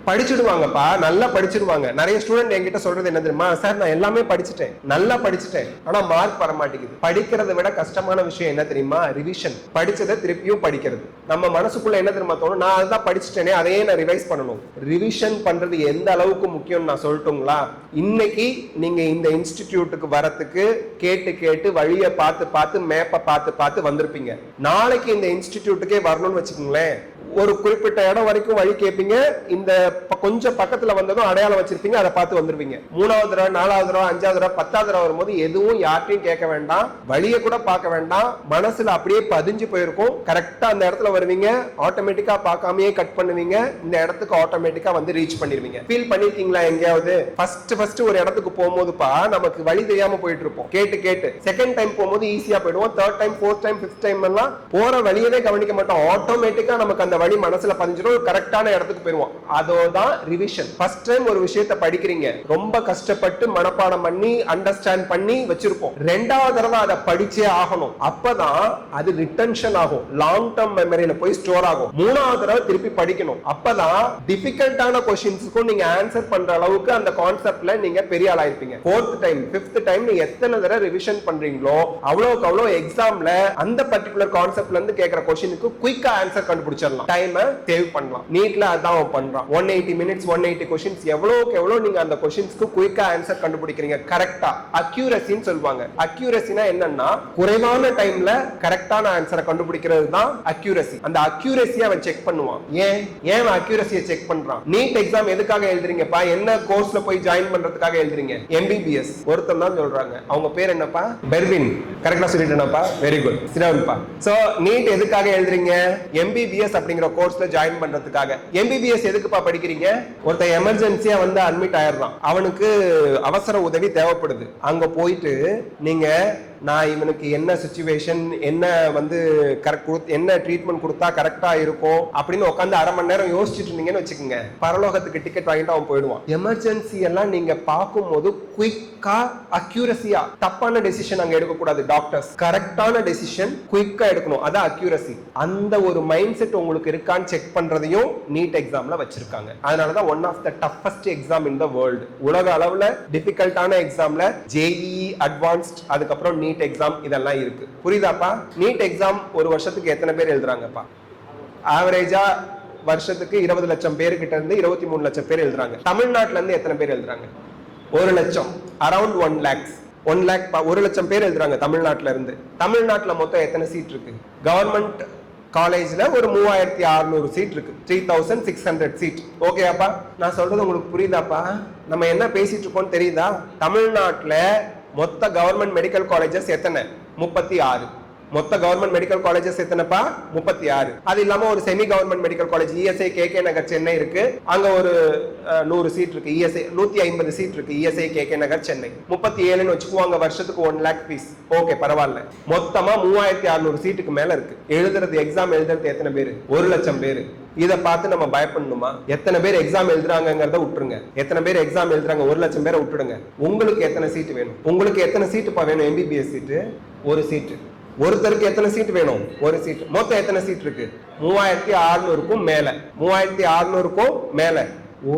படிச்சுடுவாங்கப்பா, நல்லா படிச்சிருவாங்க. நிறைய ஸ்டூடெண்ட் என்கிட்ட சொல்றது என்ன தெரியுமா? சார், நான் எல்லாமே படிச்சுட்டேன், நல்லா படிச்சுட்டேன், ஆனா மார்க் வர மாட்டேங்குது. படிக்கிறத விட கஷ்டமான விஷயம் என்ன தெரியுமா? ரிவிஷன். படிச்சதை திருப்பியும் படிக்கிறது. நம்ம மனசுக்குள்ள என்ன தெரியுமா தோணும்? நான் அதான் படிச்சுட்டேனே, அதையே நான் ரிவைஸ் பண்ணணும். ரிவிஷன் பண்றது எந்த அளவுக்கு முக்கியம் நான் சொல்லட்டுங்களா? இன்னைக்கு நீங்க இந்த இன்ஸ்டிடியூட்டுக்கு வரத்துக்கு கேட்டு கேட்டு வழியை பார்த்து பார்த்து மேப்பை பார்த்து பார்த்து வந்திருப்பீங்க. நாளைக்கு இந்த இன்ஸ்டிடியூட்டுக்கே வரணும்னு வச்சுக்கோங்களேன், ஒரு குறிப்பிட்ட இடம் வரைக்கும் வழி கேட்பீங்க. இந்த கொஞ்சம் பக்கத்துல வந்ததும் அடையாளம் வச்சிருப்பீங்க, அதை பார்த்து வந்துருவீங்க. 3வது தடவை 4வது தடவை 5வது தடவை 10வது தடவை வரும்போது எதுவும் யார்ட்டையும் கேட்க வேண்டாம், வழியை கூட பார்க்க வேண்டாம். மனசுல அப்படியே பதிஞ்சு போயிருக்கும். கரெக்டா அந்த இடத்துல வருவீங்க, ஆட்டோமேட்டிக்கா பார்க்காமயே கட் பண்ணுவீங்க. இந்த இடத்துக்கு ஆட்டோமேட்டிக்கா வந்து ரீச் பண்ணிருவீங்க. ஃபீல் பண்ணிருக்கீங்களா? எங்கேயாவது ஃபர்ஸ்ட் ஒரு இடத்துக்கு போகும்போதுப்பா நமக்கு வழி தெரியாம போயிட்டு இருப்போம், கேட்டு கேட்டு. செகண்ட் டைம் போகும்போது ஈஸியா போயிடுவோம். Third time, fourth time, fifth time எல்லாம் போற வழியவே கவனிக்க மாட்டோம். ஆட்டோமேட்டிக்கா நமக்கு அந்த வழி மனசுல பதிஞ்சிடும், கரெக்டான இடத்துக்கு போயிருவோம். அதோதான் ரிவிஷன். ஃபர்ஸ்ட் டைம் ஒரு விஷயத்தை படிக்கிறீங்க, ரொம்ப கஷ்டப்பட்டு மனப்பாடம் பண்ணி அண்டர்ஸ்டாண்ட் பண்ணி வச்சிருப்போம். 2வது தடவை அதை படிச்சே ஆகணும். அப்பதான் அது ரிட்டென்ஷன் ஆகும், லாங் டர்ம் மெமரியில போய் ஸ்டோர் ஆகும். 3வது தடவை திருப்பி படிக்கணும். அப்பதான் டிஃபிகல்ட்டான क्वेश्चंसக்கும் நீங்க ஆன்சர் பண்ற அளவுக்கு அந்த கான்செப்ட்ல நீங்க பெரிய ஆளா இருப்பீங்க. 4th டைம் 5th டைம் நீங்க எத்தனை தடவை ரிவிஷன் பண்றீங்களோ அவ்வளவுக்கு அவ்வளவு எக்ஸாம்ல அந்த பர்టిక్యులர் கான்செப்ட்ல இருந்து கேக்குற क्वेश्चनக்கு குயிக்கா ஆன்சர் கண்டுபிடிச்சிடலாம். டைம் சேவ் பண்ணலாம். நீட்ல அதான் பண்றான். 180 மினிட்ஸ் 180 क्वेश्चंस. எவ்வளவுக்கு எவ்வளவு நீங்க அந்த क्वेश्चंसக்கு குயிக்கா ஆன்சர் கண்டுபிடிக்கிறீங்க, கரெக்ட்டா. அக்யூரசின்னு சொல்வாங்க. அக்யூரசினா என்னன்னா குறைவான டைம்ல கரெக்ட்டான ஆன்சரை கண்டுபிடிக்கிறது தான் அக்யூரசி. அந்த அக்யூரசியை அவன் செக் பண்ணுவான். ஏன் அக்யூரசியை செக் பண்றான்? நீட் எக்ஸாம் எதுக்காக எழுதுறீங்கப்பா? என்ன கோர்ஸ்ல போய் ஜாயின் பண்றதுக்காக எழுதுறீங்க? எம்பிபிஎஸ். ஒருத்தன் தான் சொல்றாங்க. அவங்க பேர் என்னப்பா? பெர்வின். கரெக்ட்டா சொல்லிட்டேனாப்பா? Very good. சிரவன்பா. சோ நீட் எதுக்காக எழுதுறீங்க? எம்பிபிஎஸ் அப்படிங்கிற கோர்ஸ்ல ஜாயின் பண்றதுக்காக. எம்பிபிஎஸ் எதுக்குப்பா படிக்கிறீங்க? ஒருத்தன் எமர்ஜென்சியா வந்து அட்மிட் ஆயிடுறான், அவனுக்கு அவசர உதவி தேவைப்படுது. அங்க போயிட்டு நீங்க நான் இவனுக்கு என்ன சிச்சுவேஷன், என்ன வந்து என்ன ட்ரீட்மெண்ட் கொடுத்தா கரெக்டா இருக்கும் அப்படின்னு உட்காந்து 1/2 மணி நேரம் யோசிச்சுட்டு இருந்தீங்கன்னு வச்சுக்கோங்க, பரலோகத்துக்கு டிக்கெட் வாங்கிட்டு அவன் போயிடுவான். எமர்ஜென்சி எல்லாம் நீங்க பார்க்கும்போது குயிக்கா அக்யூரசியா தப்பான டெசிஷன் அங்க எடுக்கக்கூடாது. டாக்டர்ஸ் கரெக்டான டெசிஷன் குயிக்கா எடுக்கணும், அதான் அக்யூரசி. அந்த ஒரு மைண்ட் செட் உங்களுக்கு இருக்கான்னு செக் பண்றதையும் நீட் எக்ஸாம்ல வச்சிருக்காங்க. அதனாலதான் one of the toughest exam in the world. உலக அளவுல டிஃபிகல்ட்டான எக்ஸாம்ல ஜேஇஇ அட்வான்ஸ்ட், அதுக்கப்புறம் நீட் எக்ஸாம், இதெல்லாம் இருக்கு. புரியுதாப்பா? நீட் எக்ஸாம் ஒரு வருஷத்துக்கு எத்தனை பேர் எழுதுறாங்கப்பா? ஆவரேஜா வருஷத்துக்கு 20 லட்சம் பேர் கிட்ட இருந்து 23 லட்சம் பேர் எழுதுறாங்க. தமிழ்நாட்டுல இருந்து எத்தனை பேர் எழுதுறாங்க? 1 லட்சம். Around 1 lakhs. 1 லட்சம் பேர் எழுதுறாங்க தமிழ்நாட்டுல இருந்து. தமிழ்நாட்டுல மொத்தம் எத்தனை சீட் இருக்கு? கவர்மெண்ட் காலேஜ்ல ஒரு 3600 சீட் இருக்கு. 3600 சீட். ஓகேப்பா? நான் சொல்றது உங்களுக்கு புரியுதாப்பா? நம்ம என்ன பேசிட்டு இருக்கோம் தெரியுதா? தமிழ்நாட்டுல மொத்த கவர்மெண்ட் மெடிக்கல் காலேஜஸ் எத்தனை? 36. மொத்த கவர்மெண்ட் மெடிக்கல் காலேஜஸ் எத்தனைப்பா? 36. அது இல்லாம ஒரு semi government medical college ESI KK Nagar Chennai இருக்கு. அங்க ஒரு 100 சீட் இருக்கு. இஎஸ்ஐ 150 சீட் இருக்கு. இஎஸ்ஐ கேகே நகர் சென்னை 37ன்னு வச்சுக்குவாங்க. வருஷத்துக்கு 1 lakh ஃபீஸ். ஓகே, பரவாயில்ல. மொத்தமா 3600 சீட்டுக்கு மேல இருக்கு. எக்ஸாம் எழுதுறது எத்தனை பேரு? 1 லட்சம் பேரு. இதை பார்த்து நம்ம பயப்படணுமா? எத்தனை பேர் எக்ஸாம் எழுதுறாங்கிறத விட்டுருங்க. எத்தனை பேர் எக்ஸாம் எழுதுறாங்க? 1 லட்சம் பேரை விட்டுடுங்க. உங்களுக்கு எத்தனை சீட்டு வேணும்? உங்களுக்கு எத்தனை சீட்டுப்பா வேணும்? எம்பிபிஎஸ் சீட்டு 1 சீட்டு. ஒருத்தருக்கு எத்தனை சீட் வேணும்? 1 சீட். மொத்தம் எத்தனை சீட் இருக்கு? 3600க்கும் மேல. 3600க்கும் மேல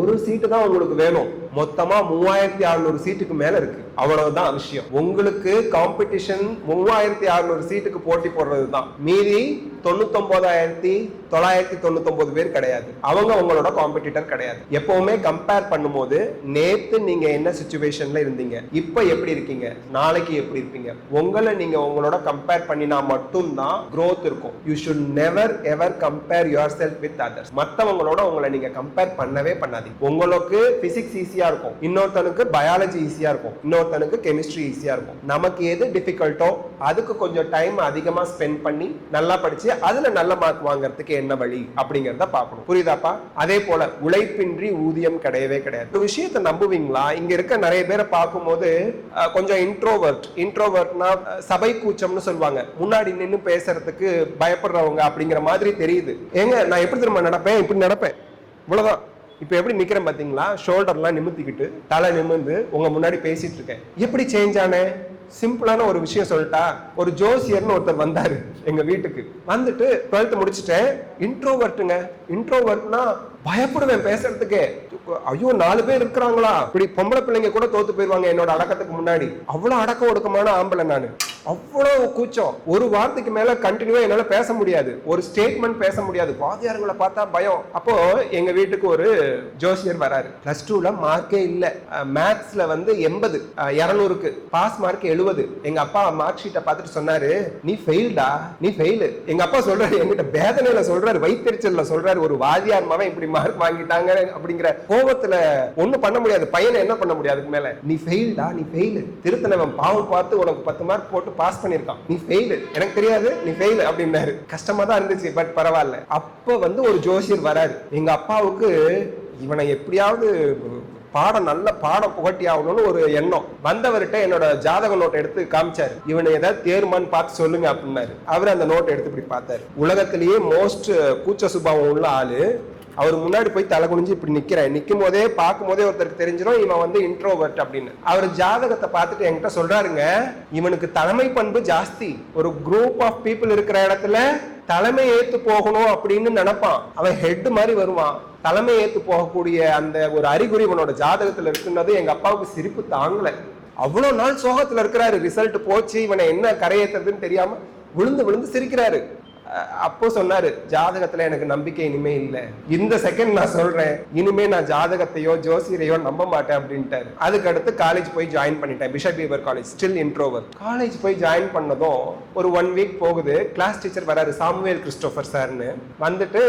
1 சீட்டு தான் உங்களுக்கு வேணும். மொத்தமா 3600 சீட்டுக்கு மேல இருக்கு. அவ்வளவுதான் விஷயம். உங்களுக்கு காம்படிஷன் 3600 சீட்டுக்கு போட்டி போடுறது தான். மீதி 99,999 பேர் கிடையாது. அவங்க உங்களோட காம்படிட்டர் கிடையாது. எப்பவுமே கம்பேர் பண்ணும்போது நேத்து நீங்க என்ன சிச்சுவேஷன்ல இருந்தீங்க, இப்ப எப்படி இருக்கீங்க, நாளைக்கு எப்படி இருப்பீங்க, உங்களை நீங்க உங்களோட கம்பேர் பண்ணினா மட்டும்தான் growth இருக்கும். You should never ever compare yourself with others. மத்தவங்களோட உங்களை நீங்க கம்பேர் பண்ணவே பண்ணாதீங்க. உங்களுக்கு பிசிக்ஸ் ஈஸியா ஈஸியா இருக்கும், இன்னொருத்தனுக்கு பயாலஜி ஈஸியா இருக்கும், இன்னொருத்தனுக்கு கெமிஸ்ட்ரி ஈஸியா இருக்கும். நமக்கு எது டிஃபிகல்ட்டோ அதுக்கு கொஞ்சம் டைம் அதிகமா ஸ்பெண்ட் பண்ணி நல்லா படிச்சு அதுல நல்ல மார்க் வாங்குறதுக்கு என்ன வழி அப்படிங்கறத பார்க்கணும். புரியுதாப்பா? அதே போல உழைப்பின்றி ஊதியம் கிடையவே கிடையாது. ஒரு விஷயத்தை நம்புவீங்களா, இங்க இருக்க நிறைய பேரை பார்க்கும்போது கொஞ்சம் இன்ட்ரோவர்ட்னா சபை கூச்சம்னு சொல்லுவாங்க, முன்னாடி நின்று பேசுறதுக்கு பயப்படுறவங்க அப்படிங்கிற மாதிரி தெரியுது. ஏங்க நான் எப்படி திரும்ப நடப்பேன், இப்படி நடப்பேன், இவ்வளவுதான். இப்ப எப்படி நிக்கிறேன் பாத்தீங்களா, ஷோல்டர்லாம் நிமித்திக்கிட்டு தலை நிமிர்ந்து உங்க முன்னாடி பேசிட்டு இருக்கேன். எப்படி சேஞ்ச் ஆனேன்? சிம்பிளான ஒரு விஷயம் சொல்லிட்டா, ஒரு ஜோசியர்னு ஒருத்தர் வந்தாரு எங்க வீட்டுக்கு. வந்துட்டு 12th முடிச்சுட்டேன், இன்ட்ரோவர்ட்டுங்க. இன்ட்ரோவர்ட்னா பயப்படுவேன் பேசுறதுக்கு. ஐயோ 4 பேர் இருக்கிறாங்களா, இப்படி பொம்பளை பிள்ளைங்க கூட தோத்து போயிருவாங்க என்னோட அடக்கத்துக்கு முன்னாடி. அவ்வளவு அடக்க ஒடுக்கமான ஆம்பளை நானு. அவ்வளவு கூச்சம். ஒரு வாரத்துக்கு மேல கண்டினியூவா என்னால பேச முடியாது, ஒரு ஸ்டேட்மெண்ட் பேச முடியாது, வாத்தியார்களை பார்த்தா பயம். அப்போ எங்க வீட்டுக்கு ஒரு ஜோசியர் வராரு. +2ல மார்க்கே இல்ல, மேத்ஸ்ல வந்து 80, 200க்கு பாஸ் மார்க் 70. எங்க அப்பா மார்க் ஷீட்டை பார்த்துட்டு சொன்னாரு, நீ ஃபெயில்டா, நீ ஃபெயிலு. எங்க அப்பா சொல்றாரு, என்கிட்ட வேதனையில சொல்றாரு, வைத்தறிச்சல்ல சொல்றாரு, ஒரு வாதியார் மகன் இப்படி மார்க் வாங்கிட்டாங்க அப்படிங்கிற கோபத்துல ஒண்ணும் பண்ண முடியாது, பையனை என்ன பண்ண முடியாது. அதுக்கு மேல நீ ஃபெயில்டா, நீ ஃபெயிலு, திருத்தனவன் பாவம் பார்த்து உனக்கு 10 மார்க் போட்டு பாஸ் பண்ணிருக்கான், நீ ஃபெயிலு, எனக்கு தெரியாது நீ ஃபெயிலு அப்படின்னாரு. கஷ்டமா தான் இருந்துச்சு, பட் பரவாயில்ல. அப்ப வந்து ஒரு ஜோசியர் வராரு. எங்க அப்பாவுக்கு இவனை எப்படியாவது நல்ல பாடம் புகட்டி ஆகணும்னு ஒரு எண்ணம். வந்தவர்கிட்ட என்னோட ஜாதக நோட்டை எடுத்து காமிச்சாரு, இவனை ஏதாவது தேர்மான்னு பார்த்து சொல்லுங்க அப்படின்னாரு. அவர் அந்த நோட்டை எடுத்து இப்படி பார்த்தாரு. உலகத்திலேயே மோஸ்ட் கூச்ச சுபாவம் உள்ள ஆளு. அவர் முன்னாடி போய் தலை குனிஞ்சு இப்படி நிக்கிறேன். நிக்கும் போதே பார்க்கும் போதே ஒருத்தருக்கு தெரிஞ்சிடும் இவன் வந்து இன்ட்ரோவர்ட் அப்படின்னு. அவர் ஜாதகத்தை பார்த்துட்டு என்கிட்ட சொல்றாருங்க, இவனுக்கு தலைமை பண்பு ஜாஸ்தி. ஒரு குரூப் ஆஃப் பீப்புள் இருக்கிற இடத்துல தலைமை ஏத்து போகணும் அப்படின்னு நினைப்பான். அவன் ஹெட் மாதிரி வருவான். தலைமை ஏத்து போகக்கூடிய அந்த ஒரு அறிகுறி இவனோட ஜாதகத்துல இருக்குன்னது எங்க அப்பாவுக்கு சிரிப்பு தாங்கல. அவ்வளவு நாள் சோகத்துல இருக்கிறாரு. ரிசல்ட் போச்சு, இவனை என்ன கரையேற்றுறதுன்னு தெரியாம விழுந்து விழுந்து சிரிக்கிறாரு. அப்போ சொன்னாரு, ஜாதகத்துல எனக்கு நம்பிக்கை இனிமே இல்லை, இந்த செகண்ட் நான் சொல்றேன், இனிமே நான் ஜாதகத்தையோ ஜோசியரையோ நம்ப மாட்டேன் அப்படின்ட்டாரு. அதுக்கு அடுத்து காலேஜ் போய் ஜாயின் பண்ணிட்டேன், bishop fever college, still இன்ட்ரோவர். College போய் ஜாயின் பண்ணதும் ஒரு 1 வீக் போகுது. கிளாஸ் டீச்சர் வராரு, சாமுவேல் கிறிஸ்டோபர் சார்னு. வந்துட்டு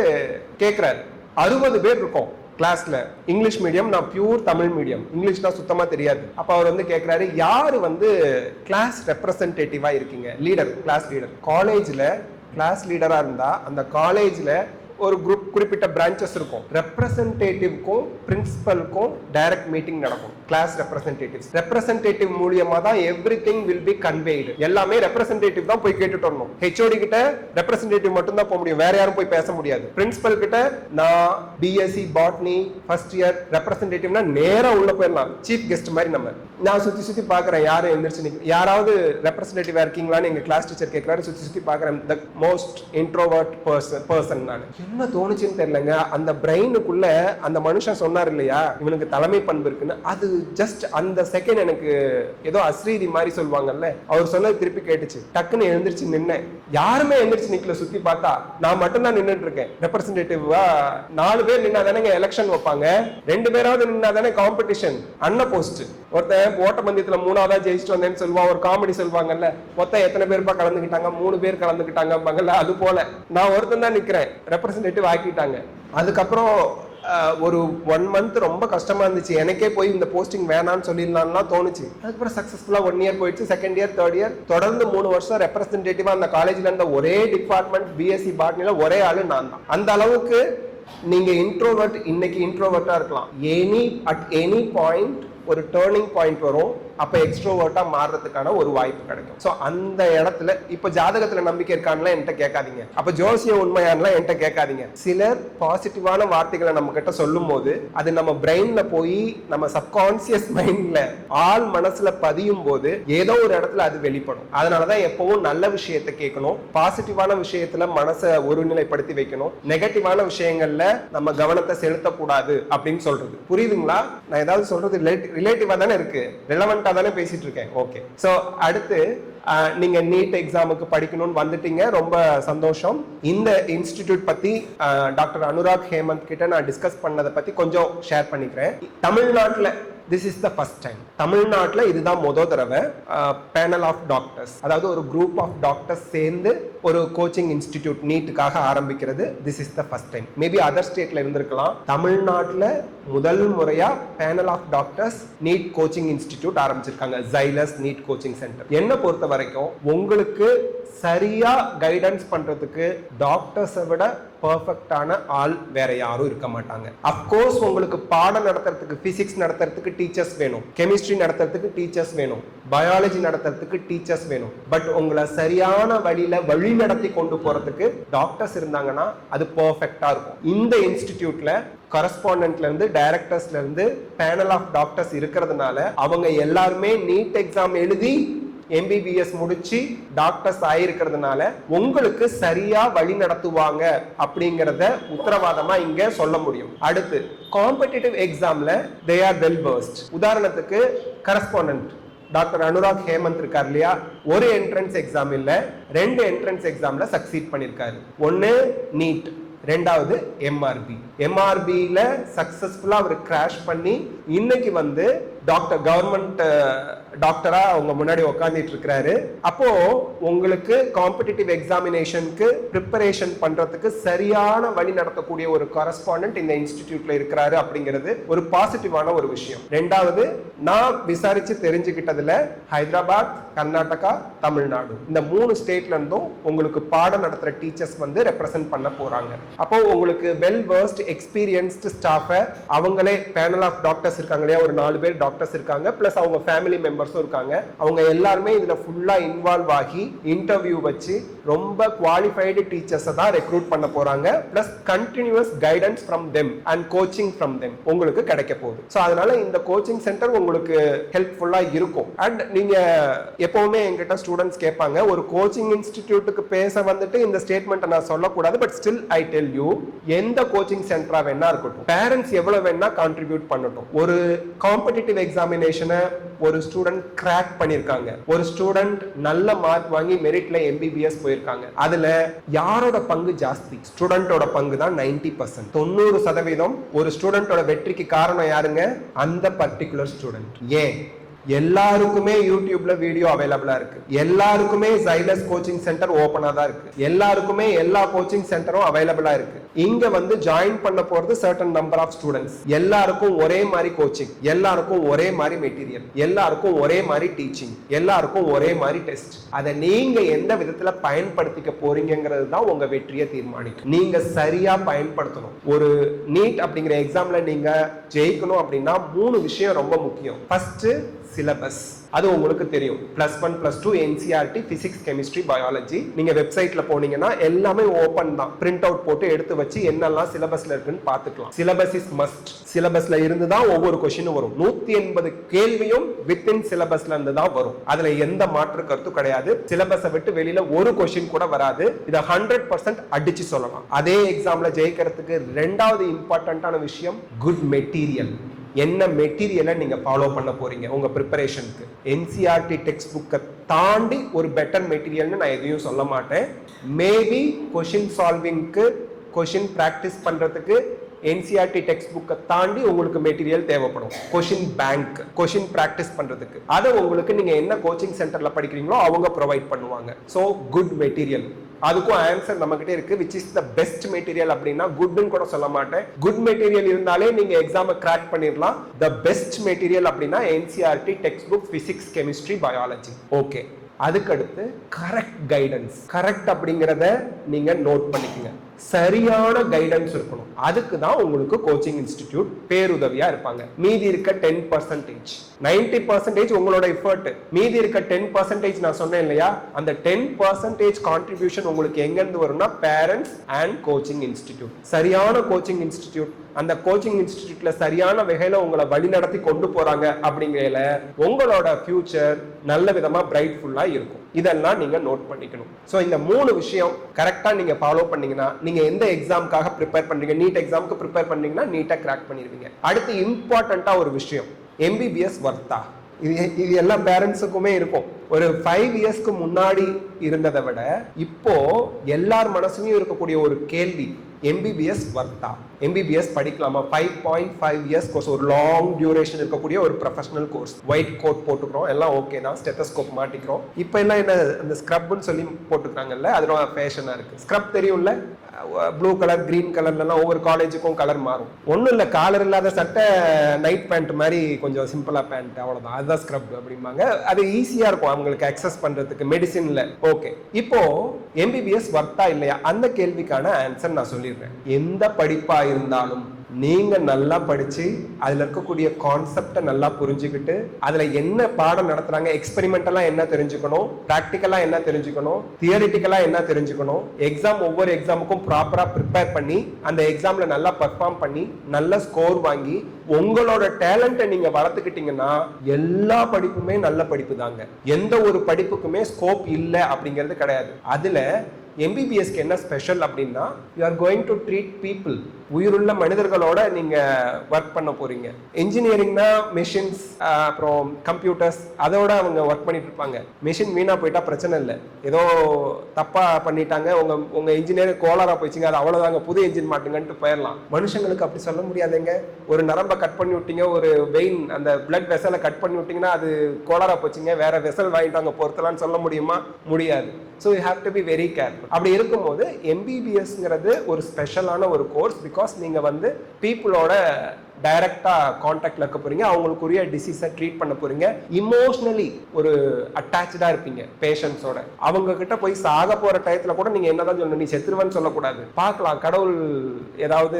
கேட்கிறாரு, 60 பேர் இருக்கோம் கிளாஸ்ல, இங்கிலீஷ் மீடியம், நான் பியூர் தமிழ் மீடியம், இங்கிலீஷ்னா சுத்தமா தெரியாது. அப்ப அவர் வந்து கேட்கிறாரு, யாரு வந்து கிளாஸ் ரெப்ரசன்டேட்டிவா இருக்கீங்க, லீடர், கிளாஸ் லீடர். காலேஜ்ல கிளாஸ் லீடரா இருந்தா அந்த காலேஜ்ல ஒரு குரூப் குறிப்பிட்ட பிரான்ச்சஸ் இருக்கும். ரெப்ரசன்டேட்டிவ்க்கும் பிரின்சிபலுக்கும் டைரக்ட் மீட்டிங் நடக்கும். கிளாஸ் ரெப்ரசன்டேட்டிவ் மூலியமா தான் எவ்ரிதிங் வில் பி கன்வேய்டு. எல்லாமே ரெப்ரசன்டேட்டிவ் தான் போய் கேட்டுட்டு வரணும். ஹெச்ஓடி கிட்ட ரெப்ரசன்டேட்டிவ் மட்டும் தான் போக முடியும், வேற யாரும் போய் பேச முடியாது. பிரின்சிபல் கிட்ட நான் பிஎஸ்சி பாட்னி ஃபர்ஸ்ட் இயர் ரெப்ரசன்டேட்டிவ்னா நேரா உள்ள போயிடலாம், சீஃப் கெஸ்ட் மாதிரி. நான் சுத்தி பாக்குறேன், யாரும் எந்திரிச்சு யாராவது ரெப்ரசன்டேட்டிவா இருக்கீங்களான்னு எங்க கிளாஸ் டீச்சர் கேட்கிறாரு. சுத்தி பாக்குறேன், தி மோஸ்ட் இன்ட்ரோவர்ட் பர்சன் நான். என்ன தோணுச்சுன்னு தெரியலங்க, அந்த பிரெயினுக்குள்ள அந்த மனுஷன் சொன்னார் இல்லையா இவனுக்கு தலைமை பண்பு இருக்குன்னு, அது ஜஸ்ட் அந்த செகண்ட் எனக்கு ஏதோ அஸ்ரீதி மாதிரி சொல்லுவாங்கல்ல, அவர் சொன்னது திருப்பி கேட்டுச்சு. டக்குன்னு எழுந்திரிச்சு நின்னேன். யாருமே எழுந்திரிச்சு நிக்கல. சுத்தி பார்த்தா நான் மட்டும் தான் நின்றுட்டு இருக்கேன். ரெப்ரசன்டேட்டிவா 4 பேர் நின்னா தானே எலெக்ஷன் வைப்பாங்க, 2 பேராவது நின்னா தானே காம்படிஷன். அண்ணன் போஸ்ட் ஒருத்தன் ஓட்டப்பந்தயத்துல 3ஆவதா ஜெயிச்சுட்டு வந்தேன்னு சொல்லுவான், ஒரு காமெடி சொல்லுவாங்கல்ல, மொத்தம் எத்தனை பேருப்பா கலந்துக்கிட்டாங்க, 3 பேர் கலந்துக்கிட்டாங்க. அது போல நான் ஒருத்தன் தான் நிக்கிறேன், ரெப்ரசன்டேட்டிவ் ஆக்கிட்டாங்க. அதுக்கப்புறம் ஒரு 1 மந்த் ரொம்ப கஷ்டமா இருந்துச்சு. எனக்கே போய் இந்த போஸ்டிங் வேணான்னு சொல்லிடலாம்லாம் தோணுச்சு. அதுக்கப்புறம் சக்சஸ்ஃபுல்லா 1 இயர் போயிடுச்சு. 2nd இயர் 3rd இயர் தொடர்ந்து 3 வருஷம் ரெப்ரசன்டேட்டிவா அந்த காலேஜ்ல இருந்த ஒரே டிபார்ட்மெண்ட் பிஎஸ்சி பாட்னில ஒரே ஆளு நான் தான். அந்த அளவுக்கு நீங்க இன்ட்ரோவர்ட், இன்னைக்கு இன்ட்ரோவர்ட்டா இருக்கலாம். அட் எனி பாயிண்ட் ஒரு டேர்னிங் பாயிண்ட் வரும், அப்ப எக்ஸ்ட்ரோவர்ட்டா மாறுறதுக்கான ஒரு வாய்ப்பு கிடைக்கும். சோ அந்த இடத்துல இப்ப ஜாதகத்துல நம்பிக்கை இருக்கான்லாம் என்கிட்ட கேட்காதீங்க, அப்ப ஜோசியம் உண்மையானலாம் என்கிட்ட கேட்காதீங்க. சிலர் பாசிட்டிவான வார்த்தைகளை நம்ம கிட்ட சொல்லும் போது அது நம்ம பிரெயின்ல போய் நம்ம சப்கான்சியஸ் மைண்ட்ல ஆள் மனசுல பதியும் போது ஏதோ ஒரு இடத்துல அது வெளிப்படும். அதனாலதான் எப்பவும் நல்ல விஷயத்தை கேட்கணும், பாசிட்டிவான விஷயத்துல மனசை ஒருநிலைப்படுத்தி வைக்கணும், நெகட்டிவான விஷயங்கள்ல நம்ம கவனத்தை செலுத்தக்கூடாது அப்படின்னு சொல்றது. புரியுதுங்களா? நான் ஏதாவது சொல்றது ரிலேட்டிவா தானே இருக்கு, ரெலவெண்டா தானே பேசிட்டு இருக்கேன். ஓகே, சோ அடுத்து நீங்க நீட் எக்ஸாமுக்கு படிக்கணும்னு வந்துட்டீங்க, ரொம்ப சந்தோஷம். இந்த இன்ஸ்டிடியூட் பத்தி டாக்டர் அனுராக் ஹேமந்த் கிட்ட நான் டிஸ்கஸ் பண்ணதை பத்தி கொஞ்சம் ஷேர் பண்ணிக்கிறேன். தமிழ்நாட்டுல this is the first time, தமிழ்நாட்டுல இதுதான் முதல் தடவை பேனல் ஆஃப் டாக்டர்ஸ், அதாவது ஒரு குரூப் ஆஃப் டாக்டர்ஸ் சேர்ந்து ஒரு கோச்சிங் இன்ஸ்டிடியூட் நீட்டுக்காக ஆரம்பிக்கிறது. This is the first time. Maybe other ஸ்டேட்ல இருந்திருக்கலாம், தமிழ்நாட்டுல முதல் முறையா panel of doctors NEET coaching institute ஆரம்பிச்சிருக்காங்க, ஜைலஸ் நீட் கோச்சிங் சென்டர். என்ன பொறுத்த வரைக்கும் உங்களுக்கு சரியா கைடன்ஸ் பண்றதுக்கு டாக்டர்ஸை விட பர்ஃபெக்டான ஆள் வேற யாரும் இருக்க மாட்டாங்க. அப்கோர்ஸ் உங்களுக்கு பாடம் நடத்துறதுக்கு, பிசிக்ஸ் நடத்துறதுக்கு டீச்சர்ஸ் வேணும், கெமிஸ்ட்ரி நடத்துறதுக்கு டீச்சர்ஸ் வேணும், பயாலஜி நடத்துறதுக்கு டீச்சர்ஸ் வேணும். பட் உங்களை சரியான வழியில வழி நடத்தி கொண்டு போறதுக்கு டாக்டர்ஸ் இருந்தாங்கன்னா அது பர்ஃபெக்டா இருக்கும். இந்த இன்ஸ்டிடியூட்ல கரஸ்பாண்டன்ட்ல இருந்து, டைரக்டர்ஸ்ல இருந்து பேனல் ஆஃப் டாக்டர்ஸ் இருக்கிறதுனால அவங்க எல்லாருமே நீட் எக்ஸாம் எழுதி MBBS முடிச்சு டாக்டர்ஸ் ஆயிருக்கிறதுனால உங்களுக்கு சரியா வழி நடத்துவாங்க அப்படிங்கறத உத்தரவாதமா இங்க சொல்ல முடியும். அடுத்து காம்படிட்டிவ் எக்ஸாம்ல தே ஆர் வெல் வெர்ஸ்ட். உதாரணத்துக்கு கரஸ்பாண்டன்ட் டாக்டர் அனுராக் ஹேமந்த் இருக்கார் இல்லையா, ஒரு என்ட்ரன்ஸ் எக்ஸாம் இல்ல 2 என்ட்ரன்ஸ் எக்ஸாம்ல சக்சீட் பண்ணிருக்காரு. ஒன்னு நீட், ரெண்டாவது MRBல சக்சஸ்ஃபுல்லா அவர் கிராஷ் பண்ணி இன்னைக்கு வந்து டாக்டர் கவர்மெண்ட் டாக்டரா அவங்க முன்னாடி உட்காந்துட்டு இருக்கிறாரு. அப்போ உங்களுக்கு காம்படிட்டிவ் எக்ஸாமினேஷனுக்கு ப்ரிப்பரேஷன் பண்றதுக்கு சரியான வழி நடத்தக்கூடிய ஒரு கரஸ்பாண்டன்ட் இந்த இன்ஸ்டிடியூட்ல இருக்கிறாரு அப்படிங்கிறது ஒரு பாசிட்டிவான ஒரு விஷயம். ரெண்டாவது, நான் விசாரிச்சு தெரிஞ்சுக்கிட்டதுல ஹைதராபாத், கர்நாடகா, தமிழ்நாடு இந்த 3 ஸ்டேட்ல இருந்தும் உங்களுக்கு பாடம் நடத்துற டீச்சர்ஸ் வந்து ரெப்ரசென்ட் பண்ண போறாங்க. அப்போ உங்களுக்கு வெல் வெர்ஸ்ட் எக்ஸ்பீரியன்ஸ்டு ஸ்டாஃபை அவங்களே பேனல் ஆஃப் டாக்டர்ஸ் இருக்காங்க இல்லையா, ஒரு 4 பேர் டாக்டர்ஸ் இருக்காங்க, பிளஸ் அவங்க ஃபேமிலி மெம்பர்ஸும் இருக்காங்க. அவங்க எல்லாருமே இதுல ஃபுல்லா இன்வால்வ் ஆகி இன்டர்வியூ வச்சு ரொம்ப குவாலிஃபைடு டீச்சர்ஸை தான் ரெக்ரூட் பண்ண போறாங்க. Plus continuous guidance from them and coaching from them உங்களுக்கு கிடைக்க போகுது. ஸோ அதனால இந்த கோச்சிங் சென்டர் உங்களுக்கு ஹெல்ப்ஃபுல்லா இருக்கும். அண்ட் நீங்க எப்பவுமே என்கிட்ட ஸ்டூடெண்ட்ஸ் கேட்பாங்க, ஒரு கோச்சிங் இன்ஸ்டிடியூட்டுக்கு பேச வந்துட்டு இந்த ஸ்டேட்மெண்ட் நான் சொல்லக்கூடாது, but still I tell you, எந்த கோச்சிங் சென்டரா வேணா இருக்கட்டும், பேரண்ட்ஸ் எவ்வளவு வேணா கான்ட்ரிபியூட் பண்ணட்டும். ஒரு காம்படிட்டிவ் எக்ஸாமினேஷனை ஒரு ஸ்டூடெண்ட் கிராக் பண்ணிருக்காங்க, ஒரு ஸ்டூடெண்ட் நல்ல மார்க் வாங்கி மெரிட்ல MBBS போயிருக்காங்க, அதுல யாரோட பங்கு ஜாஸ்தி? ஸ்டூடெண்டோட பங்கு தான் 90%. 90% ஒரு ஸ்டூடெண்டோட வெற்றிக்கு காரணம் யாருங்க? அந்த பர்டிகுலர் ஸ்டூடெண்ட். ஏன்? எல்லாருக்குமே யூடியூப்ல வீடியோ அவைலபிளா இருக்கு, எல்லாருக்குமே ஜைலஸ் கோச்சிங் சென்டர் ஓபனா தான் இருக்கு, எல்லாருக்குமே எல்லா கோச்சிங் சென்டரும் அவைலபிளா இருக்கு. இங்க வந்து ஜாயின் பண்ண போறது சர்டன் நம்பர் ஆஃப் ஸ்டூடெண்ட்ஸ். எல்லாருக்கும் ஒரே மாதிரி கோச்சிங், எல்லாருக்கும் ஒரே மாதிரி மெட்டீரியல், எல்லாருக்கும் ஒரே மாதிரி டீச்சிங், எல்லாருக்கும் ஒரே மாதிரி டெஸ்ட். அதை நீங்க எந்த விதத்துல பயன்படுத்திக்க போறீங்கிறது தான் உங்க வெற்றியை தீர்மானிக்கும். நீங்க சரியா பயன்படுத்தணும். ஒரு நீட் அப்படிங்கிற எக்ஸாம்ல நீங்க ஜெயிக்கணும் அப்படின்னா 3 விஷயம் ரொம்ப முக்கியம். First, syllabus. அது உங்களுக்கு தெரியும். +1 +2 NCERT பிசிக்ஸ், கெமிஸ்ட்ரி, பயாலஜி. நீங்க வெப்சைட்ல போனீங்கன்னா எல்லாமே ஓபன் தான். பிரிண்ட் அவுட் போட்டு எடுத்து வச்சு என்னெல்லாம் சிலபஸ்ல இருக்குன்னு பாத்துக்கலாம். Syllabus is must. சிலபஸ்ல இருந்து தான் ஒவ்வொரு கொஸ்டினும் வரும். 180 கேள்வியும் வித்தின் சிலபஸ்ல இருந்து தான் வரும். அதுல எந்த மாற்று கருத்தும் கிடையாது. சிலபஸை விட்டு வெளியில ஒரு கொஸ்டின் கூட வராது. இதை 100% அடிச்சு சொல்லலாம். அதே எக்ஸாம்ல ஜெயிக்கிறதுக்கு 2வது இம்பார்ட்டன்டான விஷயம் குட் மெட்டீரியல். என்ன மெட்டீரியலை நீங்க ஃபாலோ பண்ண போறீங்க உங்க ப்ரிப்பரேஷனுக்கு. NCERT டெக்ஸ்ட் புக்கை தாண்டி ஒரு பெட்டர் மெட்டீரியல்னு நான் எதையும் சொல்ல மாட்டேன். மேபி கொஷின் சால்விங்க்கு, கொஷின் பிராக்டிஸ் பண்றதுக்கு NCERT டெக்ஸ்ட் புக்கை தாண்டி உங்களுக்கு மெட்டீரியல் தேவைப்படும். கொஷின் பேங்க், கொஷின் பிராக்டிஸ் பண்றதுக்கு அதை உங்களுக்கு நீங்க என்ன கோச்சிங் சென்டர்ல படிக்கிறீங்களோ அவங்க ப்ரொவைட் பண்ணுவாங்க. ஸோ குட் மெட்டீரியல், அதுக்கும் ஆன்சர் நம்ம கிட்ட இருக்கு. Which is the best material அப்படின்னா குட்னு கூட சொல்ல மாட்டேன். குட் மெட்டீரியல் இருந்தாலே நீங்க எக்ஸாமை கிராக் பண்ணிடலாம். த பெஸ்ட் மெட்டீரியல் அப்படின்னா NCERT text book, physics, chemistry, biology. Okay, அதுக்கடுத்து கரெக்ட் கைடன்ஸ். கரெக்ட் அப்படிங்கிறத நீங்க நோட் பண்ணிக்கங்க. சரியான கைடன்ஸ் இருக்கணும். அதுக்கு தான் உங்களுக்கு கோச்சிங் இன்ஸ்டிடியூட் பேருதவியா இருப்பாங்க. மீதி இருக்க 10%, 90% உங்களோட எஃபர்ட், மீதி இருக்க 10% நான் சொன்னேன் இல்லையா, அந்த 10% கான்ட்ரிபியூஷன் உங்களுக்கு எங்க இருந்து வரும்னா பேரண்ட்ஸ் அண்ட் கோச்சிங் இன்ஸ்டிடியூட். சரியான கோச்சிங் இன்ஸ்டிடியூட், அந்த கோச்சிங் இன்ஸ்டிடியூட்ல சரியான வகையில உங்களை வழி நடத்தி கொண்டு போறாங்க அப்படிங்கிறதுல உங்களோட ஃபியூச்சர் நல்ல விதமா பிரைட்ஃபுல்லா இருக்கும். இதெல்லாம் நீங்க நோட் பண்ணிக்கணும். ஸோ இந்த 3 விஷயம் கரெக்டா நீங்க ஃபாலோ பண்ணீங்கன்னா நீங்க எந்த எக்ஸாமுக்காக ப்ரிப்பேர் பண்றீங்க, நீட் எக்ஸாமுக்கு ப்ரிப்பேர் பண்ணீங்கன்னா நீட்டா கிராக் பண்ணிடுவீங்க. அடுத்து இம்பார்ட்டண்டா ஒரு விஷயம், MBBS வர்த்தா. இது எல்லா பேரண்ட்ஸுக்குமே இருக்கும். ஒரு 5 இயர்ஸ்க்கு முன்னாடி இருந்ததை விட இப்போ எல்லார் மனசுலயும் இருக்கக்கூடிய ஒரு கேள்வி, MBBS வர்த்தா? MBBS படிக்கலாமா? 5.5 இயர்ஸ் கோர்ஸ், ஒரு லாங் டியூரேஷன் இருக்கக்கூடிய ஒரு ப்ரொஃபஷனல் கோர்ஸ். ஒயிட் கோட் போட்டுக்கிறோம், எல்லாம் ஓகே தான், ஸ்டெத்தஸ்கோப் மாட்டிக்கிறோம். இப்போ எல்லாம் என்ன அந்த ஸ்க்ரப்னு சொல்லி போட்டுக்கிறாங்கல்ல, அதோட ஃபேஷனா இருக்கு. ஸ்க்ரப் தெரியும்ல, ப்ளூ கலர் கிரீன் கலர்லாம் ஒவ்வொரு காலேஜுக்கும் கலர் மாறும். ஒன்றும் இல்லை, காலர் இல்லாத சட்டை நைட் பேண்ட் மாதிரி கொஞ்சம் சிம்பிளாக பேண்ட், அவ்வளோதான், அதுதான் ஸ்க்ரப் அப்படிம்பாங்க. அது ஈஸியாக இருக்கும் அவங்களுக்கு அக்சஸ் பண்ணுறதுக்கு மெடிசினில். ஓகே, இப்போ எம்பிபிஎஸ் ஒர்த்தா இல்லையா அந்த கேள்விக்கான ஆன்சர் நான் சொல்லிடுறேன். எந்த படிப்பாக இருந்தாலும் நீங்க நல்லா படிச்சு அதுல இருக்கக்கூடிய கான்செப்டை நல்லா புரிஞ்சுக்கிட்டு அதுல என்ன பாடம் நடத்துறாங்க, எக்ஸ்பெரிமெண்டலா என்ன தெரிஞ்சுக்கணும், பிராக்டிக்கலா என்ன தெரிஞ்சுக்கணும், தியரிட்டிக்கலா என்ன தெரிஞ்சுக்கணும், ஒவ்வொரு எக்ஸாமுக்கும் ப்ராப்பரா ப்ரிப்பேர் பண்ணி அந்த எக்ஸாம்ல நல்லா பெர்ஃபார்ம் பண்ணி நல்ல ஸ்கோர் வாங்கி உங்களோட டேலண்ட்டை நீங்க வளர்த்துக்கிட்டீங்கன்னா எல்லா படிப்புமே நல்ல படிப்பு தாங்க. எந்த ஒரு படிப்புக்குமே ஸ்கோப் இல்லை அப்படிங்கிறது கிடையாது. அதுல எம்பிபிஎஸ்க்கு என்ன ஸ்பெஷல் அப்படின்னா, you are going to treat people, உயிருள்ள மனிதர்களோட நீங்க ஒர்க் பண்ண போறீங்க. இன்ஜினியரிங்னா மெஷின்ஸ் அப்புறம் கம்ப்யூட்டர்ஸ் அதோட அவங்க ஒர்க் பண்ணிட்டு இருப்பாங்க. மெஷின் வீணா போயிட்டா பிரச்சனை இல்லை, ஏதோ தப்பா பண்ணிட்டாங்க, உங்க இன்ஜினியர் கோளாரா போயிடுச்சுங்க, அது அவ்வளவுதாங்க, புது இன்ஜின் மாட்டுங்கன்ட்டு போயிடலாம். மனுஷங்களுக்கு அப்படி சொல்ல முடியாதுங்க. ஒரு நரம்பை கட் பண்ணி விட்டீங்க, ஒரு வெயின் அந்த பிளட் வெசலை கட் பண்ணி விட்டீங்கன்னா அது கோளாரா போச்சுங்க, வேற வெசல் வாங்கிட்டாங்க பொறுத்தலான்னு சொல்ல முடியுமா? முடியாது. So you have to be very careful. அப்படி இருக்கும்போது எம்பிபிஎஸ்ங்கிறது ஒரு ஸ்பெஷலான ஒரு கோர்ஸ். பிகாஸ் நீங்கள் வந்து பீப்புளோட டைரக்டாக கான்டாக்டில் இருக்க போறீங்க, அவங்களுக்குரிய டிசீஸை ட்ரீட் பண்ண போறீங்க, இமோஷனலி ஒரு அட்டாச்சாக இருப்பீங்க பேஷண்ட்ஸோட. அவங்க கிட்ட போய் சாக போகிற டயத்தில் கூட நீங்கள் என்னதான் சொல்லணும், நீ செத்துருவன்னு சொல்லக்கூடாது, பார்க்கலாம் கடவுள் ஏதாவது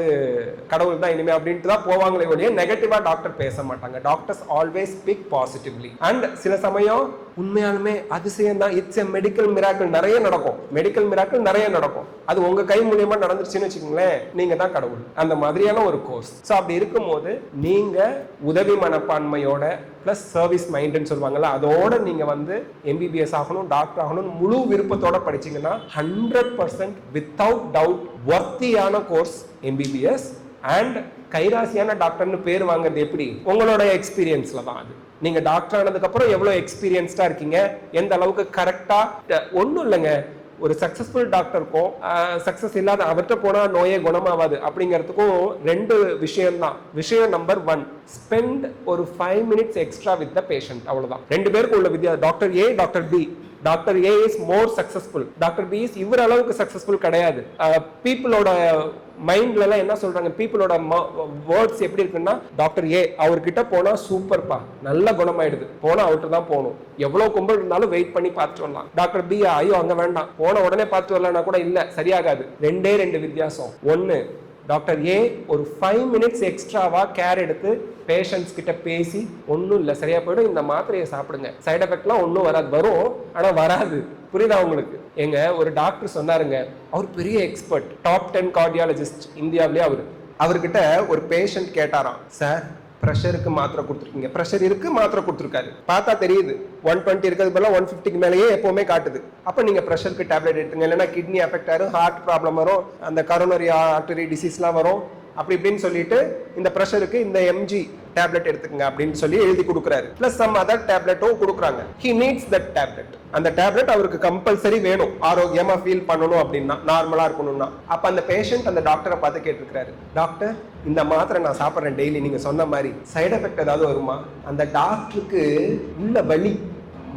கடவுள் தான் இனிமே அப்படின்ட்டு தான் போவாங்களே ஒழிய நெகட்டிவாக டாக்டர் பேச மாட்டாங்க. Doctors always speak positively. And சில சமயம் உண்மையாலுமே அதிசயம் தான், இட்ஸ் எ மெடிக்கல் மிராக்கிள், நிறைய நடக்கும், மெடிக்கல் மிராக்கிள் நிறைய நடக்கும். அது உங்க கை மூலியமா நடந்துருச்சுன்னு வச்சுக்கோங்களேன், நீங்க தான் கடவுள், அந்த மாதிரியான ஒரு கோர்ஸ். ஸோ அப்படி இருக்கும்போது நீங்க உதவி மனப்பான்மையோட பிளஸ் சர்வீஸ் மைண்ட்னு சொல்லுவாங்கல்ல, அதோட நீங்க வந்து எம்பிபிஎஸ் ஆகணும், டாக்டர் ஆகணும் முழு விருப்பத்தோட படிச்சீங்கன்னா 100% வித்தவுட் டவுட் வர்த்தியான கோர்ஸ் எம்பிபிஎஸ். அண்ட் கைராசியான டாக்டர்னு பேர் வாங்குறது எப்படி, உங்களோட எக்ஸ்பீரியன்ஸ்ல தான். அது நீங்க டாக்டர் ஆனதுக்கு அப்புறம் எவ்வளவு எக்ஸ்பீரியன்ஸ்டா இருக்கீங்க, எந்த அளவுக்கு கரெக்டா, ஒன்றும் இல்லைங்க, ஒரு சக்சஸ்ஃபுல் டாக்டருக்கும் சக்சஸ் இல்லாத அவர்கிட்ட போனா நோயே குணமாவாது அப்படிங்கிறதுக்கும் ரெண்டு விஷயம் தான். விஷயம் நம்பர் 1, ஸ்பெண்ட் ஒரு 5 minutes extra with the patient, அவ்வளவுதான். ரெண்டு பேருக்கு உள்ள வித்தியாசம். Doctor A, doctor B. Doctor A is more successful, doctor B is இவர் அளவுக்கு சக்சஸ்ஃபுல் கிடையாது. பீப்புளோட மைண்ட்ல எல்லாம் என்ன சொல்றாங்க, பீப்புளோட வேர்ட்ஸ் எப்படி இருக்குன்னா, டாக்டர் ஏ அவர்கிட்ட போனா சூப்பர்ப்பா, நல்ல குணமாயிடுது, போனா அவர்கிட்ட தான் போகணும், எவ்வளவு கும்பல் இருந்தாலும் வெயிட் பண்ணி பார்த்துட்டு வரலாம். டாக்டர் பி ஐயோ அங்க வேண்டாம், போன உடனே பார்த்து வரலன்னா கூட இல்ல சரியாகாது. ரெண்டு வித்தியாசம். ஒன்னு, டாக்டர் ஏ ஒரு 5 minutes எக்ஸ்ட்ராவா கேர் எடுத்து பேஷண்ட்ஸ் கிட்ட பேசி, ஒன்றும் இல்லை சரியா போயிடும், இந்த மாத்திரையை சாப்பிடுங்க, சைட் எஃபெக்ட்லாம் ஒன்றும் வராது, வரும் ஆனா வராது. புரியுதா உங்களுக்கு? எங்க ஒரு டாக்டர் சொன்னாருங்க, அவர் பெரிய எக்ஸ்பர்ட், டாப் 10 கார்டியாலஜிஸ்ட் இந்தியாவிலே. அவர்கிட்ட ஒரு பேஷண்ட் கேட்டாராம், சார் ப்ரெஷருக்கு மாத்திரை கொடுத்துருக்கீங்க, ப்ரெஷர் இருக்கு மாத்திரை கொடுத்துருக்காரு, பார்த்தா தெரியுது 120 இருக்கிறது பதிலாக 150க்கு மேலேயே எப்பவுமே காட்டுது, அப்போ நீங்க ப்ரெஷருக்கு டேப்லெட் எடுத்துங்க, இல்லைன்னா கிட்னி அஃபெக்ட் ஆகும், ஹார்ட் ப்ராப்ளம் வரும், அந்த கரோனரி ஆர்டரி டிசீஸ்லாம் வரும், அப்படி இப்படின்னு சொல்லிட்டு இந்த ப்ரெஷருக்கு இந்த எம்ஜி டேப்லெட் எடுத்துக்கங்க அப்படின்னு சொல்லி எழுதி கொடுக்குறாரு. பிளஸ் சம் அதர் டேப்லெட்டும் கொடுக்குறாங்க. He needs that tablet. அந்த டேப்லெட் அவருக்கு கம்பல்சரி வேணும், ஆரோக்கியமா ஃபீல் பண்ணணும் அப்படின்னா, நார்மலா இருக்கணும்னா. அப்ப அந்த பேஷண்ட் அந்த டாக்டரை பார்த்து கேட்டிருக்காரு, டாக்டர் இந்த மாத்திரை நான் சாப்பிட்றேன் டெய்லி, நீங்க சொன்ன மாதிரி சைடு எஃபெக்ட் ஏதாவது வருமா? அந்த டாக்டருக்கு உள்ள வலி,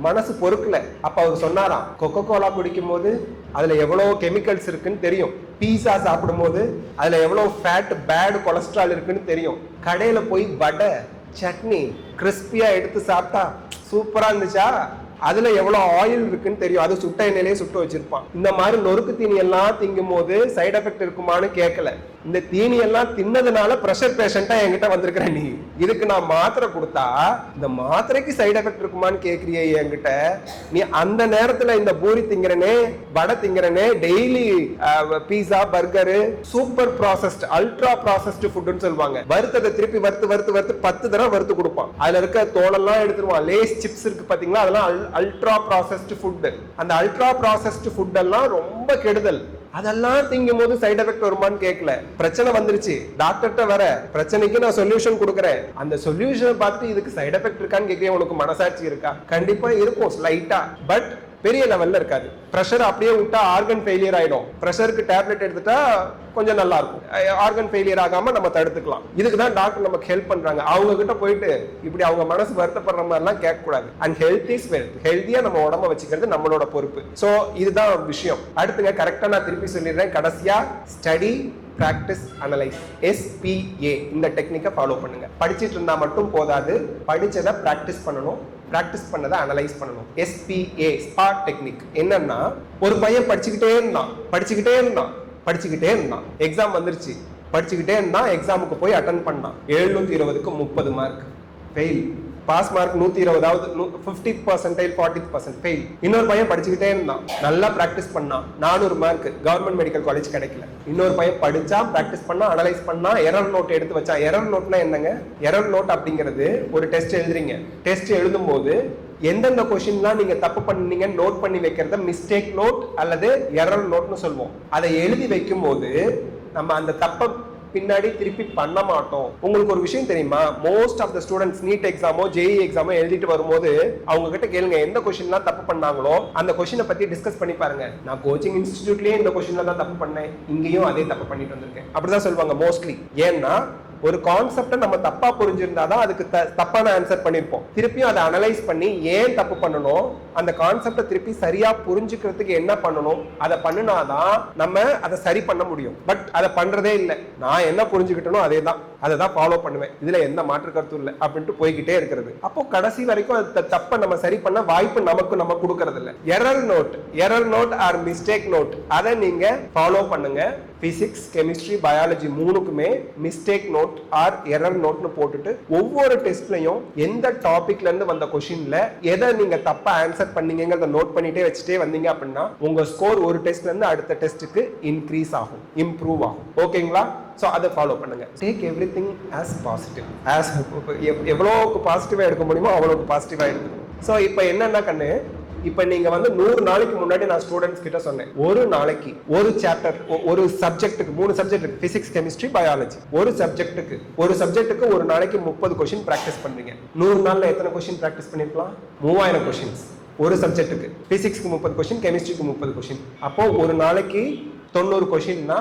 மனசு பொறுக்கல. அப்ப அவர் சொன்னாராம், கொக்கோ கோலா குடிக்கும் போது அதுல எவ்வளவு கெமிக்கல்ஸ் இருக்குன்னு தெரியும், பீஸா சாப்பிடும் போது அதுல எவ்வளவு ஃபேட் பேட் கொலஸ்ட்ரால் இருக்குன்னு தெரியும், கடையில போய் வடை சட்னி கிறிஸ்பியா எடுத்து சாப்பிட்டா சூப்பரா இருந்துச்சா, அதுல எவ்வளவு ஆயில் இருக்குன்னு தெரியும், அது சுட்ட எண்ணெயிலே சுட்டு வச்சிருப்பான். இந்த மாதிரி நொறுக்கு தீனி எல்லாம் திங்கும் போது சைடு எஃபெக்ட் இருக்குமான்னு கேட்கல. இந்த தீனி எல்லாம் தின்னதுனால பிரஷர் பேஷண்டா என்கிட்ட வந்திருக்கிற நீ, இதுக்கு நான் மாத்திரை கொடுத்தா இந்த மாத்திரைக்கு சைடு எஃபெக்ட் இருக்குமான்னு கேட்கிறியே என்கிட்ட, நீ அந்த நேரத்துல இந்த பூரி திங்கிறனே, வடை திங்கிறனே, daily pizza burger, super processed ultra processed ஃபுட்னு சொல்லுவாங்க, வறுத்ததை திருப்பி வறுத்து 10 தடவை வறுத்து கொடுப்பான், அதுல இருக்க தோலெல்லாம் எடுத்துருவான். லேஸ் சிப்ஸ் இருக்கு பாத்தீங்களா, அதெல்லாம் அல்ட்ரா ப்ராசஸ்ட் ஃபுட். அந்த அல்ட்ரா ப்ராசஸ்ட் ஃபுட் எல்லாம் ரொம்ப கெடுதல். அதெல்லாம் திங்கும் போது சைடு எஃபெக்ட் வருமான்னு கேட்கல. பிரச்சனை வந்துருச்சு, டாக்டர்கிட்ட வர பிரச்சனைக்கு நான் சொல்யூஷன் கொடுக்குறேன், அந்த சொல்யூஷனை பார்த்துட்டு இதுக்கு சைடு எஃபெக்ட் இருக்கான்னு கேட்கிறேன், உனக்கு மனசாட்சி இருக்கா? கண்டிப்பா இருக்கும் ஸ்லைட்டா. பட் பெரிய லெவல்ல இருக்காது. ப்ரெஷர் அப்படியே விட்டா ஆர்கன் ஃபெயிலியர் ஆயிடும். ப்ரெஷருக்கு டேப்லெட் எடுத்துட்டா கொஞ்சம் நல்லா இருக்கும். ஆர்கன் ஃபெயிலியர் ஆகாம நம்ம தடுத்துக்கலாம். இதுக்கு தான் டாக்டர் நமக்கு ஹெல்ப் பண்றாங்க. அவங்க கிட்ட போயிட்டு இப்படி அவங்க மனசு வருத்தப்படுற மாதிரிலாம் கேட்க கூடாது. And health is wealth. ஹெல்த்தியா நம்ம உடம்ப வச்சுக்கிறது நம்மளோட பொறுப்பு. ஸோ இதுதான் விஷயம். அடுத்துங்க கரெக்டா நான் திருப்பி சொல்லிடுறேன். கடைசியா ஸ்டடி, பிராக்டிஸ், அனலைஸ், SPA இந்த டெக்னிக்கை ஃபாலோ பண்ணுங்க. படிச்சுட்டு இருந்தா மட்டும் போதாது, படிச்சதை பிராக்டிஸ் பண்ணணும், பிராக்டிஸ் பண்ணதை அனலைஸ் பண்ணணும். SPA ஸ்பாட் டெக்னிக் என்னன்னா, ஒரு பையன் படிச்சுக்கிட்டே இருந்தான், எக்ஸாம் வந்துருச்சு, படிச்சுக்கிட்டே இருந்தான், எக்ஸாமுக்கு போய் அட்டன் பண்ணான், 720க்கு 30 mark fail. Pass mark 120, 50%, 40% fail. இன்னொரு பையன் படிச்சுக்கிட்டே இருந்தான், நல்லா பிராக்டிஸ் பண்ணான், 400 மார்க், கவர்மெண்ட் மெடிக்கல் காலேஜ் கிடைக்கல. இன்னொரு பையன் படிச்சா, பிராக்டிஸ் பண்ணா, அனலைஸ் பண்ணா, எரர் நோட் எடுத்து வச்சா. எரர் நோட்னா என்னங்க? எரர் நோட் அப்படிங்கிறது ஒரு டெஸ்ட் எழுதுறீங்க. டெஸ்ட் எழுதும் போது எந்தெந்த கொஸ்டின்லாம் நீங்க தப்பு பண்ணீங்க நோட் பண்ணி வைக்கிறத மிஸ்டேக் நோட் அல்லது எரர் நோட்னு சொல்லுவோம். அதை எழுதி வைக்கும் போது நம்ம அந்த தப்பை பின்னாடி திருப்பி பண்ண மாட்டோம். உங்களுக்கு ஒரு விஷயம் தெரியுமா? Most of the students NEET எக்ஸாமோ JEE எக்ஸாமோ எழுதிட்டு வரும்போது அவங்க கிட்ட கேளுங்க, எந்த கொஸ்டின்லாம் தப்பு பண்ணாங்களோ அந்த கொஸ்டினை பத்தி டிஸ்கஸ் பண்ணி பாருங்க. நான் கோச்சிங் இன்ஸ்டிடியூட்லயே இந்த கொஸ்டின்ல தான் தப்பு பண்ணேன், இங்கேயும் அதே தப்பு பண்ணிட்டு வந்திருக்கேன் அப்படிதான் சொல்லுவாங்க மோஸ்ட்லி. ஏன்னா ஒரு கான்செப்டை நம்ம தப்பா புரிஞ்சிருந்தாதான் அதுக்கு தப்பான ஆன்சர் பண்ணிருப்போம். திருப்பியும் அதை அனலைஸ் பண்ணி ஏன் தப்பு பண்ணணும், அந்த கான்செப்டை திருப்பி சரியா புரிஞ்சுக்கிறதுக்கு என்ன பண்ணணும், அதை பண்ணினாதான் நம்ம அதை சரி பண்ண முடியும். பட் அதை பண்றதே இல்லை. நான் என்ன புரிஞ்சுக்கிட்டனோ அதே தான், அதை தான் ஃபாலோ பண்ணுவேன், இதுல எந்த மாற்று கருத்தும் இல்லை அப்படின்ட்டு போய்கிட்டே இருக்கிறது. அப்போ கடைசி வரைக்கும் அந்த தப்பை நம்ம சரி பண்ண வாய்ப்பு நம்ம கொடுக்கறது இல்லை. Error note or mistake note அதை நீங்க ஃபாலோ பண்ணுங்க. பிசிக்ஸ், கெமிஸ்ட்ரி, பயாலஜி மூணுக்குமே மிஸ்டேக் நோட் ஆர் எரர் நோட்னு போட்டுட்டு ஒவ்வொரு டெஸ்ட்லயும் எந்த டாபிக்ல இருந்து வந்த கொஸ்டின்ல எதை நீங்க தப்பா ஆன்சர் பண்ணீங்கங்கறத நோட் பண்ணிட்டே வச்சுட்டே வந்தீங்க அப்படின்னா உங்க ஸ்கோர் ஒரு டெஸ்ட்ல இருந்து அடுத்த டெஸ்ட்டுக்கு இன்க்ரீஸ் ஆகும், இம்ப்ரூவ் ஆகும். ஓகேங்களா? ஸோ அதை ஃபாலோ பண்ணுங்க. Take everything as positive. எவ்வளோக்கு பாசிட்டிவா எடுக்க முடியுமோ அவ்வளோக்கு பாசிட்டிவா எடுக்கணும். ஸோ இப்போ என்னன்னா கண்ணு, இப்ப நீங்க வந்து 100 நாளைக்கு முன்னாடி நான் ஸ்டூடெண்ட்ஸ் கிட்ட சொன்னேன், ஒரு நாளைக்கு ஒரு சாப்டர், ஒரு சப்ஜெக்ட்டுக்கு 3 சப்ஜெக்ட் இருக்கு, பிசிக்ஸ், கெமிஸ்ட்ரி, பயாலஜி. ஒரு சப்ஜெக்ட்டுக்கு ஒரு நாளைக்கு 30 கொஸ்டின் பிராக்டிஸ் பண்றீங்க. 100 நாள்ல எத்தனை கொஸ்டின் பிராக்டிஸ் பண்ணிருக்கலாம்? 3000 கொஸ்டின்ஸ் ஒரு சப்ஜெக்ட்டுக்கு. பிசிக்ஸ்க்கு 30 கொஸ்டின், கெமிஸ்ட்ரிக்கு 30 கொஸ்டின். அப்போ ஒரு நாளைக்கு 90 கொஸ்டின்னா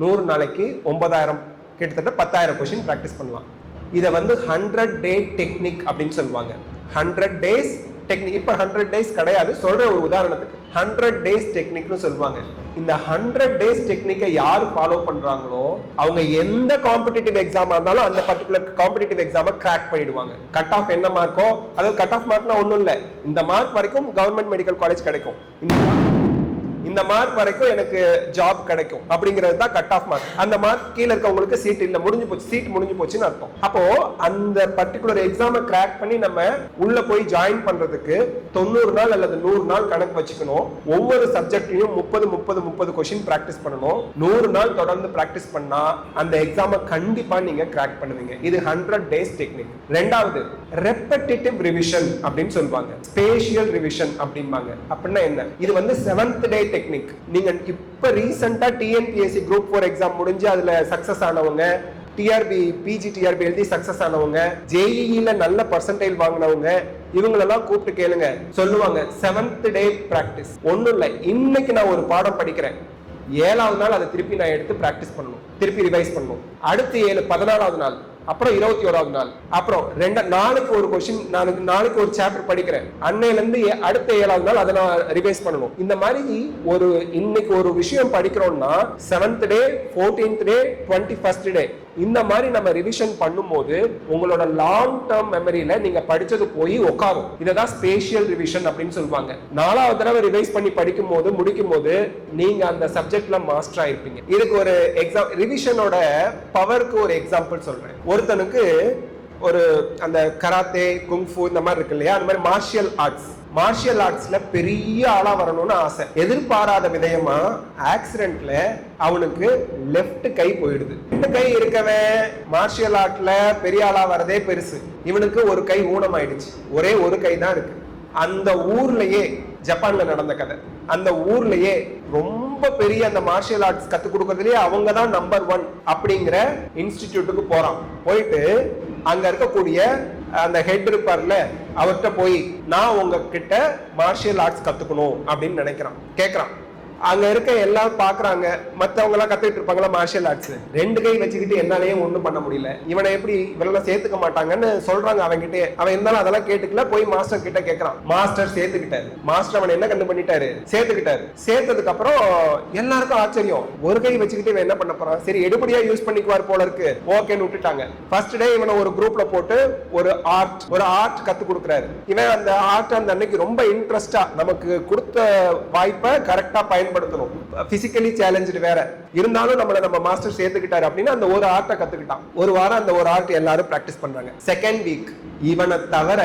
100 நாளைக்கு 9000, கிட்டத்தட்ட 10,000 கொஸ்டின் பிராக்டிஸ் பண்ணலாம். இதை வந்து 100 டே டெக்னிக் அப்படின்னு சொல்லுவாங்க. 100 டேஸ் டெக்னிக். இப்ப 100 டேஸ் கிடையாது, சொல்ற ஒரு உதாரணத்துக்கு 100 டேஸ் டெக்னிக்னு சொல்லுவாங்க. இந்த 100 டேஸ் டெக்னிக்கை யார் ஃபாலோ பண்றாங்களோ அவங்க எந்த காம்படிட்டிவ் எக்ஸாமா இருந்தாலும் அந்த பர்டிகுலர் காம்படிட்டிவ் எக்ஸாமை கிராக் பண்ணிடுவாங்க. கட் ஆஃப் என்ன மார்க்கோ, அதாவது கட் ஆஃப் மார்க்னா ஒன்றும் இல்லை, இந்த மார்க் வரைக்கும் கவர்மெண்ட் மெடிக்கல் காலேஜ் கிடைக்கும், இந்த மார்க் வரைக்கும் எனக்கு ஜாப் கிடைக்கும் அப்படிங்கிறது தான் கட் ஆஃப் மார்க். அந்த மார்க் கீழே இருக்கவங்களுக்கு சீட் இல்ல, முடிஞ்சு போச்சு, சீட் முடிஞ்சு போச்சுன்னு அர்த்தம். அப்போ அந்த பர்டிகுலர் எக்ஸாமை கிராக் பண்ணி நம்ம உள்ள போய் ஜாயின் பண்றதுக்கு 90 நாள் அல்லது 100 நாள் கணக்கு வச்சுக்கணும். ஒவ்வொரு சப்ஜெக்ட்லயும் 30 கொஸ்டின் பிராக்டிஸ் பண்ணணும். 100 நாள் தொடர்ந்து பிராக்டிஸ் பண்ணா அந்த எக்ஸாமை கண்டிப்பா நீங்க கிராக் பண்ணுவீங்க. இது 100 டேஸ் டெக்னிக். ரெண்டாவது ரெப்படிட்டிவ் ரிவிஷன் அப்படின்னு சொல்லுவாங்க, ஸ்பேஷியல் ரிவிஷன் அப்படிம்பாங்க. அப்படின்னா என்ன? இது வந்து 7th டே டெக்னிக். நீங்க இப்ப ரீசெண்டா TNPSC Group 4 எக்ஸாம் முடிஞ்சு அதுல சக்சஸ் ஆனவங்க, PGTRB எழுதி சக்சஸ் ஆனவங்க, JEE-ல நல்ல பர்சன்டைல் வாங்கினவங்க, இவங்களெல்லாம் கூப்பிட்டு கேளுங்க, சொல்லுவாங்க 7th டே பிராக்டிஸ். ஒன்றும் இல்லை, இன்னைக்கு நான் ஒரு பாடம் படிக்கிறேன், 7வது நாள் அதை திருப்பி நான் எடுத்து பிராக்டிஸ் பண்ணணும், திருப்பி ரிவைஸ் பண்ணணும். அடுத்து 14வது நாள், அப்புறம் 21வது நாள், அப்புறம் நாளைக்கு ஒரு கொஸ்டின், நாளைக்கு ஒரு சாப்டர் படிக்கிறேன், அன்னையில இருந்து அடுத்த 7வது நாள் அதை நான் ரிவைஸ் பண்ணணும். இந்த மாதிரி இன்னைக்கு ஒரு விஷயம் படிக்கிறோம்னா 7th டே, 14th டே, 21st டே இந்த மாதிரி நம்ம ரிவிஷன் பண்ணும்போது உங்களோட லாங் டேர்ம் மெமரியில நீங்க படிச்சது போய் உட்காரும். இததான் ஸ்பேஷியல் ரிவிஷன் அப்படின்னு சொல்லுவாங்க. 4வது தடவை ரிவைஸ் பண்ணி படிக்கும் போது முடிக்கும் போது நீங்க அந்த சப்ஜெக்ட்ல மாஸ்டர் ஆயிருப்பீங்க. இதுக்கு ஒரு எக்ஸாம், ரிவிஷனோட பவருக்கு ஒரு எக்ஸாம்பிள் சொல்றேன். ஒருத்தனுக்கு ஒரு அந்த கராத்தே, குங்ஃபு இந்த மாதிரி இருக்கு இல்லையா, அந்த மாதிரி மார்ஷியல் ஆர்ட்ஸ்ல பெரிய ஆளா வரணும்னு ஆசை. எதிர்பாராத விதயமா ஆக்சிடென்ட்ல அவனுக்கு லெஃப்ட் கை போயிடுது. லெஃப்ட் கை இருக்கவன் மார்ஷியல் ஆர்ட்ல பெரிய ஆளா வரதே பெருசு, இவனுக்கு ஒரு கை ஊனமாயிடுச்சு, ஒரே ஒரு கை தான் இருக்கு. அந்த ஊர்லயே, ஜப்பான்ல நடந்த கதை, அந்த ஊர்லயே ரொம்ப பெரிய அந்த மார்ஷியல் ஆர்ட்ஸ் கத்து கொடுக்கறதுலயே அவங்க தான் நம்பர் 1 அப்படிங்கிற இன்ஸ்டிடியூட்டுக்கு போறான். போயிட்டு அங்க இருக்கக்கூடிய அந்த ஹெட் இருப்பார்ல, அவர்கிட்ட போய் நான் உங்ககிட்ட மார்ஷியல் ஆர்ட்ஸ் கத்துக்கணும் அப்படின்னு நினைக்கிறான், கேட்கறான். அங்க இருக்க எல்லாம் பாக்குறாங்க, மத்தவங்க எல்லாம் கத்துக்கிட்டு இருப்பாங்களா மார்ஷியல் ஆர்ட்ஸ். 2 கை வச்சுக்கிட்டு என்னாலேயே ஒண்ணும் பண்ண முடியல, இவனை எப்படி இவரெல்லாம் சேர்த்துக்க மாட்டாங்கன்னு சொல்றாங்க அவன்கிட்ட. அவன் இருந்தாலும் அதெல்லாம் கேட்டுக்கல, போய் மாஸ்டர் கிட்ட கேட்கறான். மாஸ்டர் சேர்த்துக்கிட்டாரு. மாஸ்டர் அவன் என்ன கண்டு பண்ணிட்டாரு, சேர்த்துக்கிட்டாரு. சேர்த்ததுக்கு அப்புறம் எல்லாருக்கும் ஆச்சரியம், ஒரு கை வச்சுக்கிட்டு இவன் என்ன பண்ண போறான், சரி எடுபடியா யூஸ் பண்ணிக்குவார் போல இருக்கு, ஓகேன்னு விட்டுட்டாங்க. ஃபர்ஸ்ட் டே இவனை ஒரு குரூப்ல போட்டு ஒரு ஆர்ட் கத்து கொடுக்குறாரு. இவன் அந்த ஆர்ட் அந்த அன்னைக்கு ரொம்ப இன்ட்ரெஸ்டா நமக்கு கொடுத்த வாய்ப்பை கரெக்டா பயன்படுத்தணும். பிசிக்கலி சேலஞ்சு வேற இருந்தாலும் நம்ம மாஸ்டர் சேர்த்துக்கிட்டாரு அப்படின்னு அந்த ஒரு ஆர்ட்டை கத்துக்கிட்டான். ஒரு வாரம் அந்த ஒரு ஆர்ட் எல்லாரும் பிராக்டிஸ் பண்றாங்க. செகண்ட் வீக் இவனை தவிர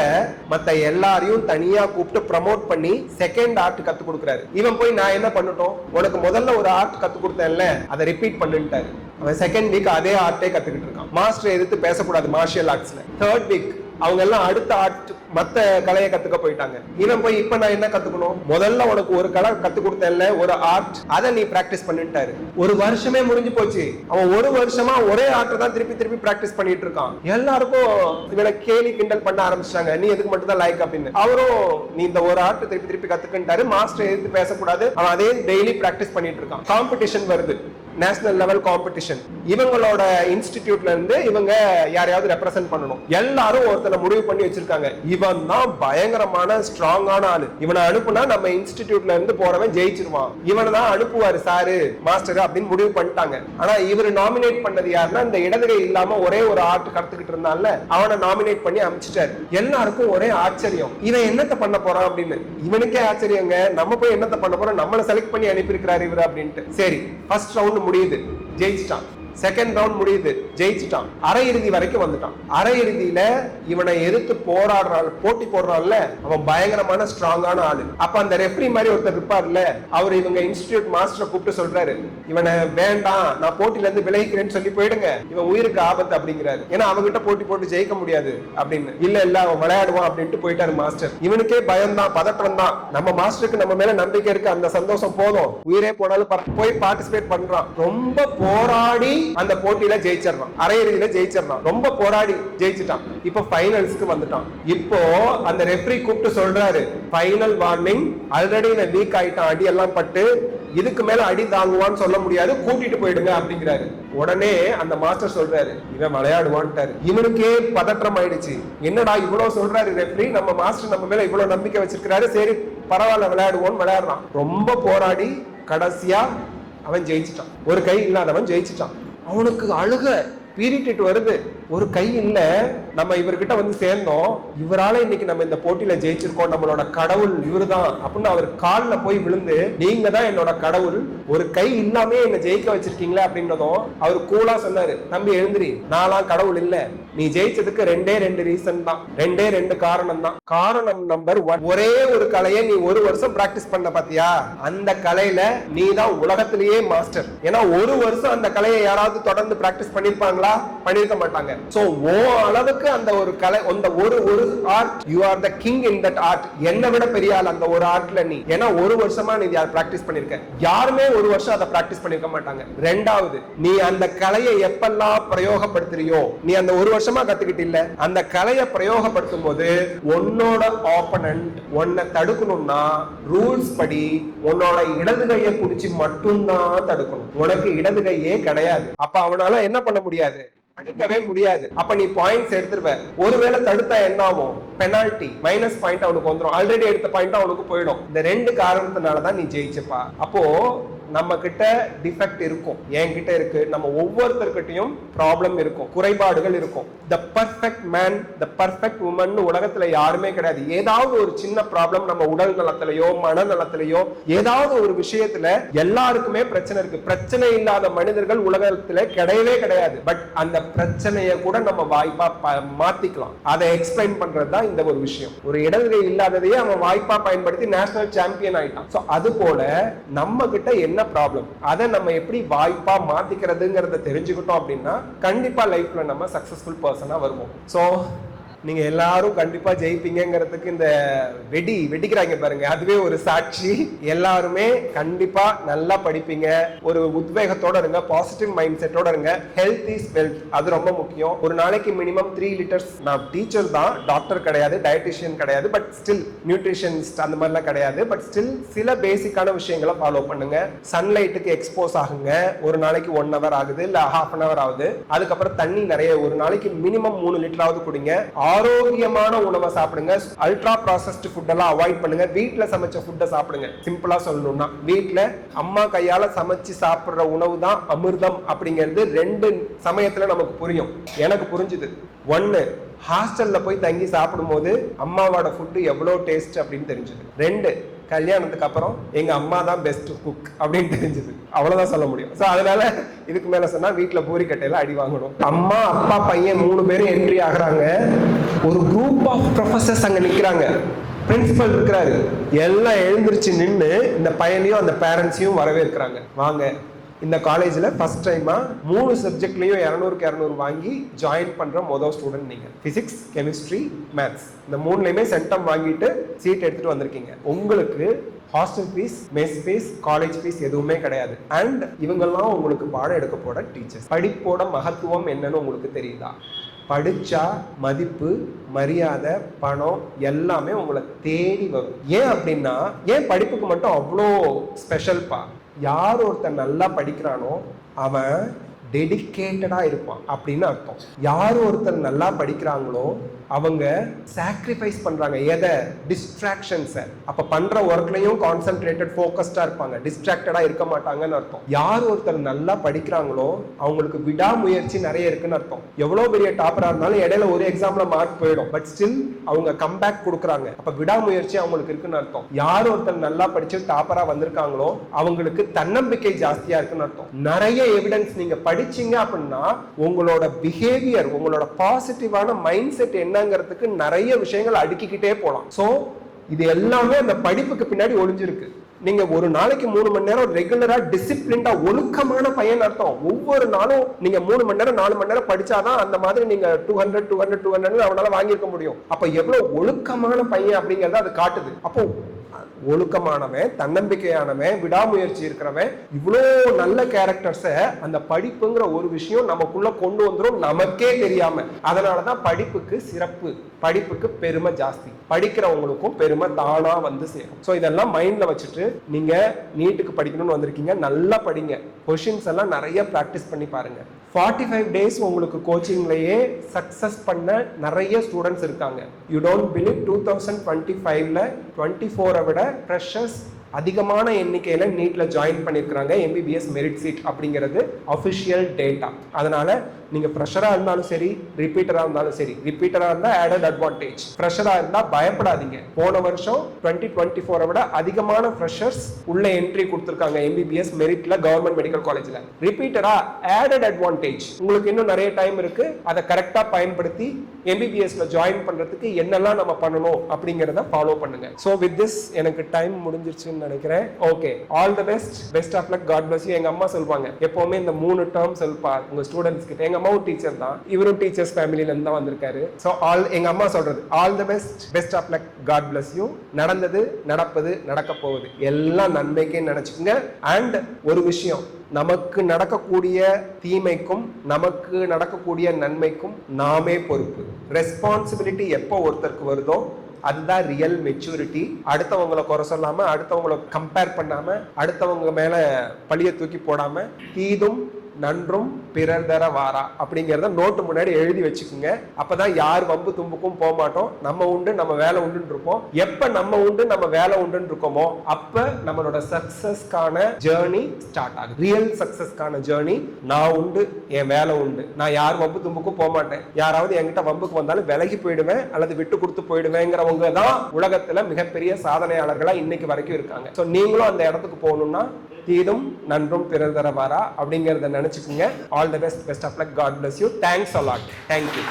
மத்த எல்லாரையும் தனியா கூப்பிட்டு ப்ரமோட் பண்ணி செகண்ட் ஆர்ட் கத்து கொடுக்குறாரு. இவன் போய் நான் என்ன பண்ணட்டும், உனக்கு முதல்ல ஒரு ஆர்ட் கத்து கொடுத்தேன்ல அதை ரிப்பீட் பண்ணிட்டாரு. அவன் செகண்ட் வீக் அதே ஆர்ட்டே கத்துக்கிட்டு இருக்கான். மாஸ்டர் எதிர்த்து பேசக்கூடாது மார்ஷியல் ஆர்ட்ஸ்ல. தேர்ட் வீக் அவங்க எல்லாம் அடுத்த ஆர்ட் மத்த கலையை கத்துக்க போயிட்டாங்க. இவன் போய் இப்ப நான் என்ன கத்துக்கணும், முதல்ல உனக்கு ஒரு கலை கத்து கொடுத்தேன்ல ஒரு ஆர்ட், அதை நீ பிராக்டிஸ் பண்ணிட்டாரு. ஒரு வருஷமே முடிஞ்சு போச்சு. அவன் ஒரு வருஷமா ஒரே ஆர்ட் தான் திருப்பி திருப்பி பிராக்டிஸ் பண்ணிட்டு இருக்கான். எல்லாருக்கும் இவனை கேலி கிண்டல் பண்ண ஆரம்பிச்சிட்டாங்க, நீ எதுக்கு மட்டும் தான் லைக் அப்படின்னு. அவரும் நீ இந்த ஒரு ஆர்ட் திருப்பி திருப்பி கத்துக்கிட்டாரு, மாஸ்டர் எதிர்த்து பேசக்கூடாது, அவன் அதே டெய்லி பிராக்டிஸ் பண்ணிட்டு இருக்கான். காம்படிஷன் வருது, நேஷனல் லெவல் காம்படிஷன். இவங்களோட இன்ஸ்டிடியூட்ல இருந்து இவங்க யாரையாவது ரெப்ரசென்ட் பண்ணணும். எல்லாரும் ஒருத்தனை முடிவு பண்ணி வச்சிருக்காங்க, இவன் தான் பயங்கரமான ஸ்ட்ராங்கான ஆளு, இவனை அனுப்புனா நம்ம இன்ஸ்டிடியூட்ல இருந்து போறவன் ஜெயிச்சிருவான், இவனை தான் அனுப்புவாரு சாரு மாஸ்டர் அப்படின்னு முடிவு பண்ணிட்டாங்க. ஆனா இவரு நாமினேட் பண்ணது யாருன்னா இந்த இடதுகை இல்லாம ஒரே ஒரு ஆர்ட் கத்துக்கிட்டு இருந்தால அவனை நாமினேட் பண்ணி அனுப்பிச்சிட்டாரு. எல்லாருக்கும் ஒரே ஆச்சரியம், இவன் என்னத்த பண்ண போறான் அப்படின்னு. இவனுக்கே ஆச்சரியங்க, நம்ம போய் என்னத்த பண்ண போறோம், நம்மளை செலக்ட் பண்ணி அனுப்பியிருக்கிறாரு இவரு அப்படின்ட்டு. சரி, ஃபர்ஸ்ட் ரவுண்ட் முடியுது, ஜெயிச்சிட்டான். செகண்ட் ரவுண்ட் முடியுது, ஜெயிச்சிட்டான். அரை இறுதி வரைக்கும் வந்துட்டான். அரை இறுதியில இவனை எதிர்த்து போட்டி போடுறான்ல அவன் பயங்கரமான ஸ்ட்ராங்கான ஆளு. அப்ப அந்த ரெஃப்ரி மாதிரி ஒருத்தர் இருப்பார்ல, அவர் இவங்க இன்ஸ்டிடியூட் மாஸ்டரை கூப்பிட்டு சொல்றாரு, இவனை வேண்டாம் நான் போட்டில இருந்து விலகிக்கிறேன்னு சொல்லி போயிடுங்க, இவன் உயிருக்கு ஆபத்து அப்படிங்கிறாரு. ஏன்னா அவங்கிட்ட போட்டி போட்டு ஜெயிக்க முடியாது அப்படின்னு. இல்ல அவன் விளையாடுவான் அப்படின்ட்டு போயிட்டாரு மாஸ்டர். இவனுக்கே பயம் தான், பதற்றம் தான். நம்ம மாஸ்டருக்கு நம்ம மேல நம்பிக்கை இருக்கு, அந்த சந்தோஷம் போதும், உயிரே போனாலும் போய் பார்ட்டிசிபேட் பண்றான். ரொம்ப போராடி அந்த போட்டியில ஜெயிச்சிடறான், அரையிறுதியில ஜெயிச்சிடறான். ரொம்ப போராடி ஜெயிச்சிட்டான். இப்போ ஃபைனல்ஸ்க்கு வந்துட்டான். இப்போ அந்த ரெஃப்ரி கூப்பிட்டு சொல்றாரு, ஃபைனல் வார்னிங், ஆல்ரெடி இவன் வீக் ஆயிட்டான், அடி எல்லாம் பட்டு, இதுக்கு மேல அடி தாங்குவான்னு சொல்ல முடியாது, கூட்டிட்டு போயிடுங்க அப்படிங்கிறாரு. உடனே அந்த மாஸ்டர் சொல்றாரு, இவன் விளையாடுவான்ட்டாரு. இவனுக்கே பதற்றம் ஆயிடுச்சு, என்னடா இவ்வளவு சொல்றாரு ரெஃப்ரி, நம்ம மாஸ்டர் நம்ம மேல இவ்வளவு நம்பிக்கை வச்சிருக்காரு, சரி பரவாயில்ல விளையாடுவோன்னு விளையாடுறான். ரொம்ப போராடி கடைசியா அவன் ஜெயிச்சிட்டான். ஒரு கை இல்லாதவன் ஜெயிச்சிட்டான். அவனுக்கு அழுக பீரிட்டு வருது. ஒரு கை இல்ல, நம்ம இவர்கிட்ட வந்து சேர்ந்தோம், இவரால இன்னைக்கு நம்ம இந்த போட்டியில ஜெயிச்சிருக்கோம், நம்மளோட கடவுள் இவருதான் அப்படின்னு அவர் காலில் போய் விழுந்து, நீங்க தான் என்னோட கடவுள், ஒரு கை இல்லாமே என்ன ஜெயிக்க வச்சிருக்கீங்களே அப்படின்னதும் அவர் கூலா சொன்னாரு, தம்பி எழுந்திரி, நான்லாம் கடவுள் இல்ல, நீ ஜெயிச்சதுக்கு 2 ரீசன் தான், 2 காரணம் தான். காரணம் நம்பர் 1, ஒரே ஒரு கலையை நீ ஒரு வருஷம் பிராக்டிஸ் பண்ண பாத்தியா, அந்த கலையில நீ தான் உலகத்திலேயே மாஸ்டர். ஏன்னா ஒரு வருஷம் அந்த கலையை யாராவது தொடர்ந்து பிராக்டிஸ் பண்ணிருப்பாங்களா, பண்ணிருக்க மாட்டாங்க. சோ அளவுக்கு அந்த ஒரு கலை, அந்த ஒரு art, you are the king in that art. என்னை விட பெரிய ஆள் அந்த ஒரு ஆர்ட்ல நீ. ஏன்னா ஒரு வருஷமா நீ பிராக்டிஸ் பண்ணிருக்க, யாருமே ஒரு வருஷம் அதை பிராக்டிஸ் பண்ணிருக்க மாட்டாங்க. ரெண்டாவது, நீ அந்த கலையை எப்பெல்லாம் பிரயோகப்படுத்துறியோ, நீ அந்த ஒரு வருஷமா கத்துக்கிட்டு இல்ல, அந்த கலையை பிரயோகப்படுத்தும் போது உன்னோட ஆப்பனன்ட் உன்னை தடுக்கணும்னா ரூல்ஸ் படி உன்னோட இடது கையை குடிச்சு மட்டும்தான் தடுக்கணும், உனக்கு இடது கையே கிடையாது. அப்ப அவனால என்ன பண்ண முடியாது, தடுக்கவே முடியாது. அப்ப நீ பாயிண்ட்ஸ் எடுத்துருவ. ஒருவேளை தடுத்தா என்ன ஆகும், பெனால்டி, மைனஸ் பாயிண்ட் அவனுக்கு வந்துடும், ஆல்ரெடி எடுத்த பாயிண்ட் அவனுக்கு போயிடும். இந்த 2 காரணத்தினாலதான் நீ ஜெயிச்சப்பா. அப்போ நம்ம கிட்ட டிஃபெக்ட் இருக்கும், என்கிட்ட இருக்கு, நம்ம ஒவ்வொருத்தர்கிட்டையும் ப்ராப்ளம் இருக்கும், குறைபாடுகள் இருக்கும். The perfect man, the perfect woman உலகத்துல யாருமே கிடையாது. ஏதாவது ஒரு சின்ன ப்ராப்ளம் நம்ம உடல் நலத்திலேயோ மனநலத்திலேயோ ஏதாவது ஒரு விஷயத்துல எல்லாருக்குமே பிரச்சனை இருக்கு. பிரச்சனை இல்லாத மனிதர்கள் உலகத்துல கிடையவே கிடையாது. பட் அந்த பிரச்சனையை கூட நம்ம வாய்ப்பா மாத்திக்கலாம். அதை எக்ஸ்பிளைன் பண்றதுதான் இந்த ஒரு விஷயம். ஒரு இடதுகை இல்லாததையே அவன் வாய்ப்பா பயன்படுத்தி நேஷனல் சாம்பியன் ஆயிட்டான். சோ அது போல நம்ம கிட்ட என்ன ப்ராப்ளம், அதை நம்ம எப்படி வாய்ப்பா மாத்திக்கிறதுங்கிறத தெரிஞ்சுக்கிட்டோம் அப்படின்னா கண்டிப்பா லைஃப்ல நம்ம சக்சஸ்ஃபுல் பர்சனா வருவோம். சோ நீங்க எல்லாரும் கண்டிப்பா ஜெயிப்பீங்கிறதுக்கு இந்த வெடிக்கிறாங்க பாருங்க, அதுவே ஒரு சாட்சி. எல்லாருமே கண்டிப்பா நல்லா படிப்பீங்க, ஒரு உத்வேகத்தோட இருங்க, பாசிட்டிவ் மைண்ட் செட்டோட இருங்க. ஹெல்த் இஸ் வெல்த், அது ரொம்ப முக்கியம். ஒரு நாளைக்கு மினிமம் 3 லிட்டர்ஸ், நான் டீச்சர் தான், டாக்டர் கிடையாது, டயட்டிஷியன் கிடையாது, பட் ஸ்டில் நியூட்ரிஷனிஸ்ட் அந்த மாதிரிலாம் கிடையாது, பட் ஸ்டில் சில பேசிக்கான விஷயங்களை ஃபாலோ பண்ணுங்க. சன்லைட்டுக்கு எக்ஸ்போஸ் ஆகுங்க, ஒரு நாளைக்கு 1 hour ஆகுது இல்ல ½ an hour ஆகுது. அதுக்கப்புறம் தண்ணி நிறைய, ஒரு நாளைக்கு மினிமம் 3 லிட்டராவது குடிங்க. ஆரோக்கியமான உணவை சாப்பிடுங்க, அல்ட்ரா ப்ராசஸ்டு ஃபுட் எல்லாம் அவாய்ட் பண்ணுங்க. வீட்டுல சமைச்ச ஃபுட்டை சாப்பிடுங்க. சிம்பிளா சொல்லணும்னா வீட்டுல அம்மா கையால சமைச்சு சாப்பிடுற உணவு தான் அமிர்தம் அப்படிங்கிறது 2 சமயத்துல நமக்கு புரியும். எனக்கு புரிஞ்சுது. 1, ஹாஸ்டல்ல போய் தங்கி சாப்பிடும் போது அம்மாவோட ஃபுட்டு எவ்வளவு டேஸ்ட் அப்படின்னு தெரிஞ்சது. 2, கல்யாணத்துக்கு அப்புறம் எங்க அம்மா தான் பெஸ்ட் குக் அப்படின்னு தெரிஞ்சது. அவ்வளவுதான் சொல்ல முடியும். ஸோ அதனால இதுக்கு மேல சொன்னா வீட்டுல பூரிக்கட்டையில அடி வாங்கணும். அம்மா அப்பா பையன் 3 பேரும் என்ட்ரி ஆகுறாங்க. ஒரு குரூப் ஆஃப் ப்ரொஃபசர்ஸ் அங்க நிக்கிறாங்க. பிரின்சிபல் இருக்கிறாரு. எல்லாம் எழுந்திருச்சு நின்று இந்த பையனையும் அந்த பேரண்ட்ஸையும் வரவேற்கிறாங்க. வாங்க, இந்த காலேஜில் ஃபர்ஸ்ட் டைமாக 3 சப்ஜெக்ட்லையும் 200க்கு 200 வாங்கி ஜாயின் பண்ணுற மொதல் ஸ்டூடெண்ட் நீங்கள். ஃபிசிக்ஸ், கெமிஸ்ட்ரி, மேத்ஸ், இந்த 3லையுமே சென்டம் வாங்கிட்டு சீட் எடுத்துகிட்டு வந்திருக்கீங்க. உங்களுக்கு hostel fees, mess fees, college fees எதுவுமே கிடையாது. அண்ட் இவங்கெல்லாம் உங்களுக்கு பாடம் எடுக்க போட டீச்சர்ஸ். படிப்போட மகத்துவம் என்னன்னு உங்களுக்கு தெரியுதா? படிச்சா மதிப்பு, மரியாதை, பணம் எல்லாமே உங்களை தேடி வரும். ஏன் அப்படின்னா, ஏன் படிப்புக்கு மட்டும் அவ்வளோ ஸ்பெஷல்ப்பா? யார் ஒருத்தன் நல்லா படிக்கிறானோ அவன் டெடிகேட்டடா இருப்பான் அப்படின்னு அர்த்தம். யார் ஒருத்தர் நல்லா படிக்கிறாங்களோ அவங்க சாக்ரிஃபைஸ் பண்றாங்க. எதை? டிஸ்ட்ராக்ஷன்ஸை. அப்ப பண்ற ஒர்க்லயும் கான்சென்ட்ரேட்டட் ஃபோக்கஸ்டா இருப்பாங்க, டிஸ்ட்ராக்டடா இருக்க மாட்டாங்கன்னு அர்த்தம். யார் ஒருத்தர் நல்லா படிக்கிறாங்களோ அவங்களுக்கு விடாமுயற்சி நிறைய இருக்குன்னு அர்த்தம். எவ்வளவு பெரிய டாப்பரா இருந்தாலும் இடையில ஒரு எக்ஸாம்ல மார்க் போயிடும், பட் ஸ்டில் அவங்க கம்பேக் கொடுக்குறாங்க. அப்ப விடாமுயற்சி அவங்களுக்கு இருக்குன்னு அர்த்தம். யார் ஒருத்தர் நல்லா படிச்சு டாப்பரா வந்திருக்காங்களோ அவங்களுக்கு தன்னம்பிக்கை ஜாஸ்தியா இருக்குன்னு அர்த்தம். நிறைய எவிடன்ஸ் நீங்க படிச்சீங்க அப்படின்னா உங்களோட பிஹேவியர், உங்களோட பாசிட்டிவான மைண்ட் செட் என்னங்கிறதுக்கு நிறைய விஷயங்கள் அடுக்கிக்கிட்டே போலாம். சோ இது எல்லாமே அந்த படிப்புக்கு பின்னாடி ஒளிஞ்சிருக்கு. நீங்க ஒரு நாளைக்கு 3 மணி நேரம் ரெகுலரா டிசிப்ளின்டா ஒழுக்கமான பையன் அர்த்தம். ஒவ்வொரு நாளும் நீங்க 3 மணி நேரம் 4 மணி நேரம் படிச்சாதான் அந்த மாதிரி நீங்க 200 அவனால வாங்கியிருக்க முடியும். அப்ப எவ்வளவு ஒழுக்கமான பையன் அப்படிங்கறத அது காட்டுது. அப்போ ஒழுக்கமானவன், தன்னம்பிக்கையானவன், விடாமுயற்சி இருக்கிறவன், இவ்வளோ நல்ல கேரக்டர்ஸை அந்த படிப்புங்கிற ஒரு விஷயம் நமக்குள்ள கொண்டு வந்துடும் நமக்கே தெரியாம. அதனாலதான் படிப்புக்கு சிறப்பு, படிப்புக்கு பெருமை ஜாஸ்தி, படிக்கிறவங்களுக்கும் பெருமை தானா வந்து சேரும். ஸோ இதெல்லாம் மைண்ட்ல வச்சுட்டு நீங்க நீட்டுக்கு படிக்கணும்னு வந்திருக்கீங்க, நல்லா படிங்க. கொஷின்ஸ் எல்லாம் நிறைய ப்ராக்டிஸ் பண்ணி பாருங்க. 45 டேஸ் உங்களுக்கு கோச்சிங்லயே சக்சஸ் பண்ண நிறைய ஸ்டூடெண்ட்ஸ் இருக்காங்க. யூ டோன்ட் பிலீவ் 2025ல 24 விட ஃப்ரெஷர்ஸ் அதிகமான எண்ணிக்கையில நீட்ல ஜாயின் பண்ணிருக்காங்க. எம்பிபிஎஸ் மெரிட் சீட் அப்படிங்கிறது அஃபிஷியல் டேட்டா. அதனால நீங்க ஃப்ரெஷரா இருந்தாலும் சரி, ரிப்பீட்டரா இருந்தாலும் சரி, ரிப்பீட்டரா இருந்தா ஆடட் அட்வான்டேஜ், ஃப்ரெஷரா இருந்தா பயப்படாதீங்க. போன வருஷம் 2024 விட அதிகமான ஃப்ரெஷர்ஸ் உள்ள என்ட்ரி கொடுத்திருக்காங்க எம்பிபிஎஸ் மெரிட்ல கவர்மெண்ட் மெடிக்கல் காலேஜ்ல. ரிப்பீட்டரா ஆடட் அட்வான்டேஜ். உங்களுக்கு இன்னும் நிறைய டைம் இருக்கு, அதை கரெக்டா பயன்படுத்தி எம்பிபிஎஸ்ல ஜாயின் பண்றதுக்கு என்னெல்லாம் நம்ம பண்ணணும் அப்படிங்கறத ஃபாலோ பண்ணுங்க. சோ வித் திஸ் எனக்கு டைம் முடிஞ்சிருச்சுன்னு நினைக்கிறேன். Okay, all the best, best of luck, God bless you. எங்க அம்மா சொல்வாங்க எப்பவுமே இந்த 3 டேர்ம் சொல்பா உங்க ஸ்டூடெண்ட்ஸ் கிட்ட. எங்க அம்மாவும் டீச்சர் தான், இவரும் டீச்சர்ஸ் ஃபேமிலில இருந்து தான் வந்திருக்காரு. சோ எங்க அம்மா சொல்றது all the best, best of luck, God bless you. நடந்தது, நடப்பது, நடக்க போகுது எல்லாம் நன்மைக்கே நினைச்சுக்கோங்க. அண்ட் ஒரு விஷயம், நமக்கு நடக்கக்கூடிய தீமைக்கும் நமக்கு நடக்கக்கூடிய நன்மைக்கும் நாமே பொறுப்பு. ரெஸ்பான்சிபிலிட்டி எப்போ ஒருத்தருக்கு வருதோ அதுதான் ரியல் மெச்சூரிட்டி. அடுத்தவங்களை குறை சொல்லாம, அடுத்தவங்களை கம்பேர் பண்ணாம, அடுத்தவங்க மேல பழிய தூக்கி போடாம, தீதும் நன்றும் பிறர் தர வாரா அப்படிங்கிறத நோட்டு முன்னாடி எழுதி வச்சுக்கோங்க. அப்பதான் யார் வம்பு தும்புக்கும் போக மாட்டோம். நம்ம உண்டு, நம்ம வேலை உண்டுன்னு இருப்போம். எப்ப நம்ம உண்டு, நம்ம வேலை உண்டுன்னு இருக்கோமோ அப்ப நம்மளோட சக்சஸ்க்கான ஜேர்னி ஸ்டார்ட் ஆகுது. ரியல் சக்சஸ்க்கான ஜேர்னி, நான் உண்டு, என் வேலை உண்டு, நான் யார் வம்பு தும்புக்கும் போக மாட்டேன், யாராவது என்கிட்ட வம்புக்கு வந்தாலும் விலகி போயிடுவேன் அல்லது விட்டு கொடுத்து போயிடுவேங்கிறவங்க தான் உலகத்துல மிகப்பெரிய சாதனையாளர்களா இன்னைக்கு வரைக்கும் இருக்காங்க. ஸோ நீங்களும் அந்த இடத்துக்கு போகணும்னா தீதும் நன்றும் பிறர் தர வாரா அப்படிங்கிறத நினைச்சுக்கோங்க. All the best, best of luck, God bless you. Thanks a lot. Thank you.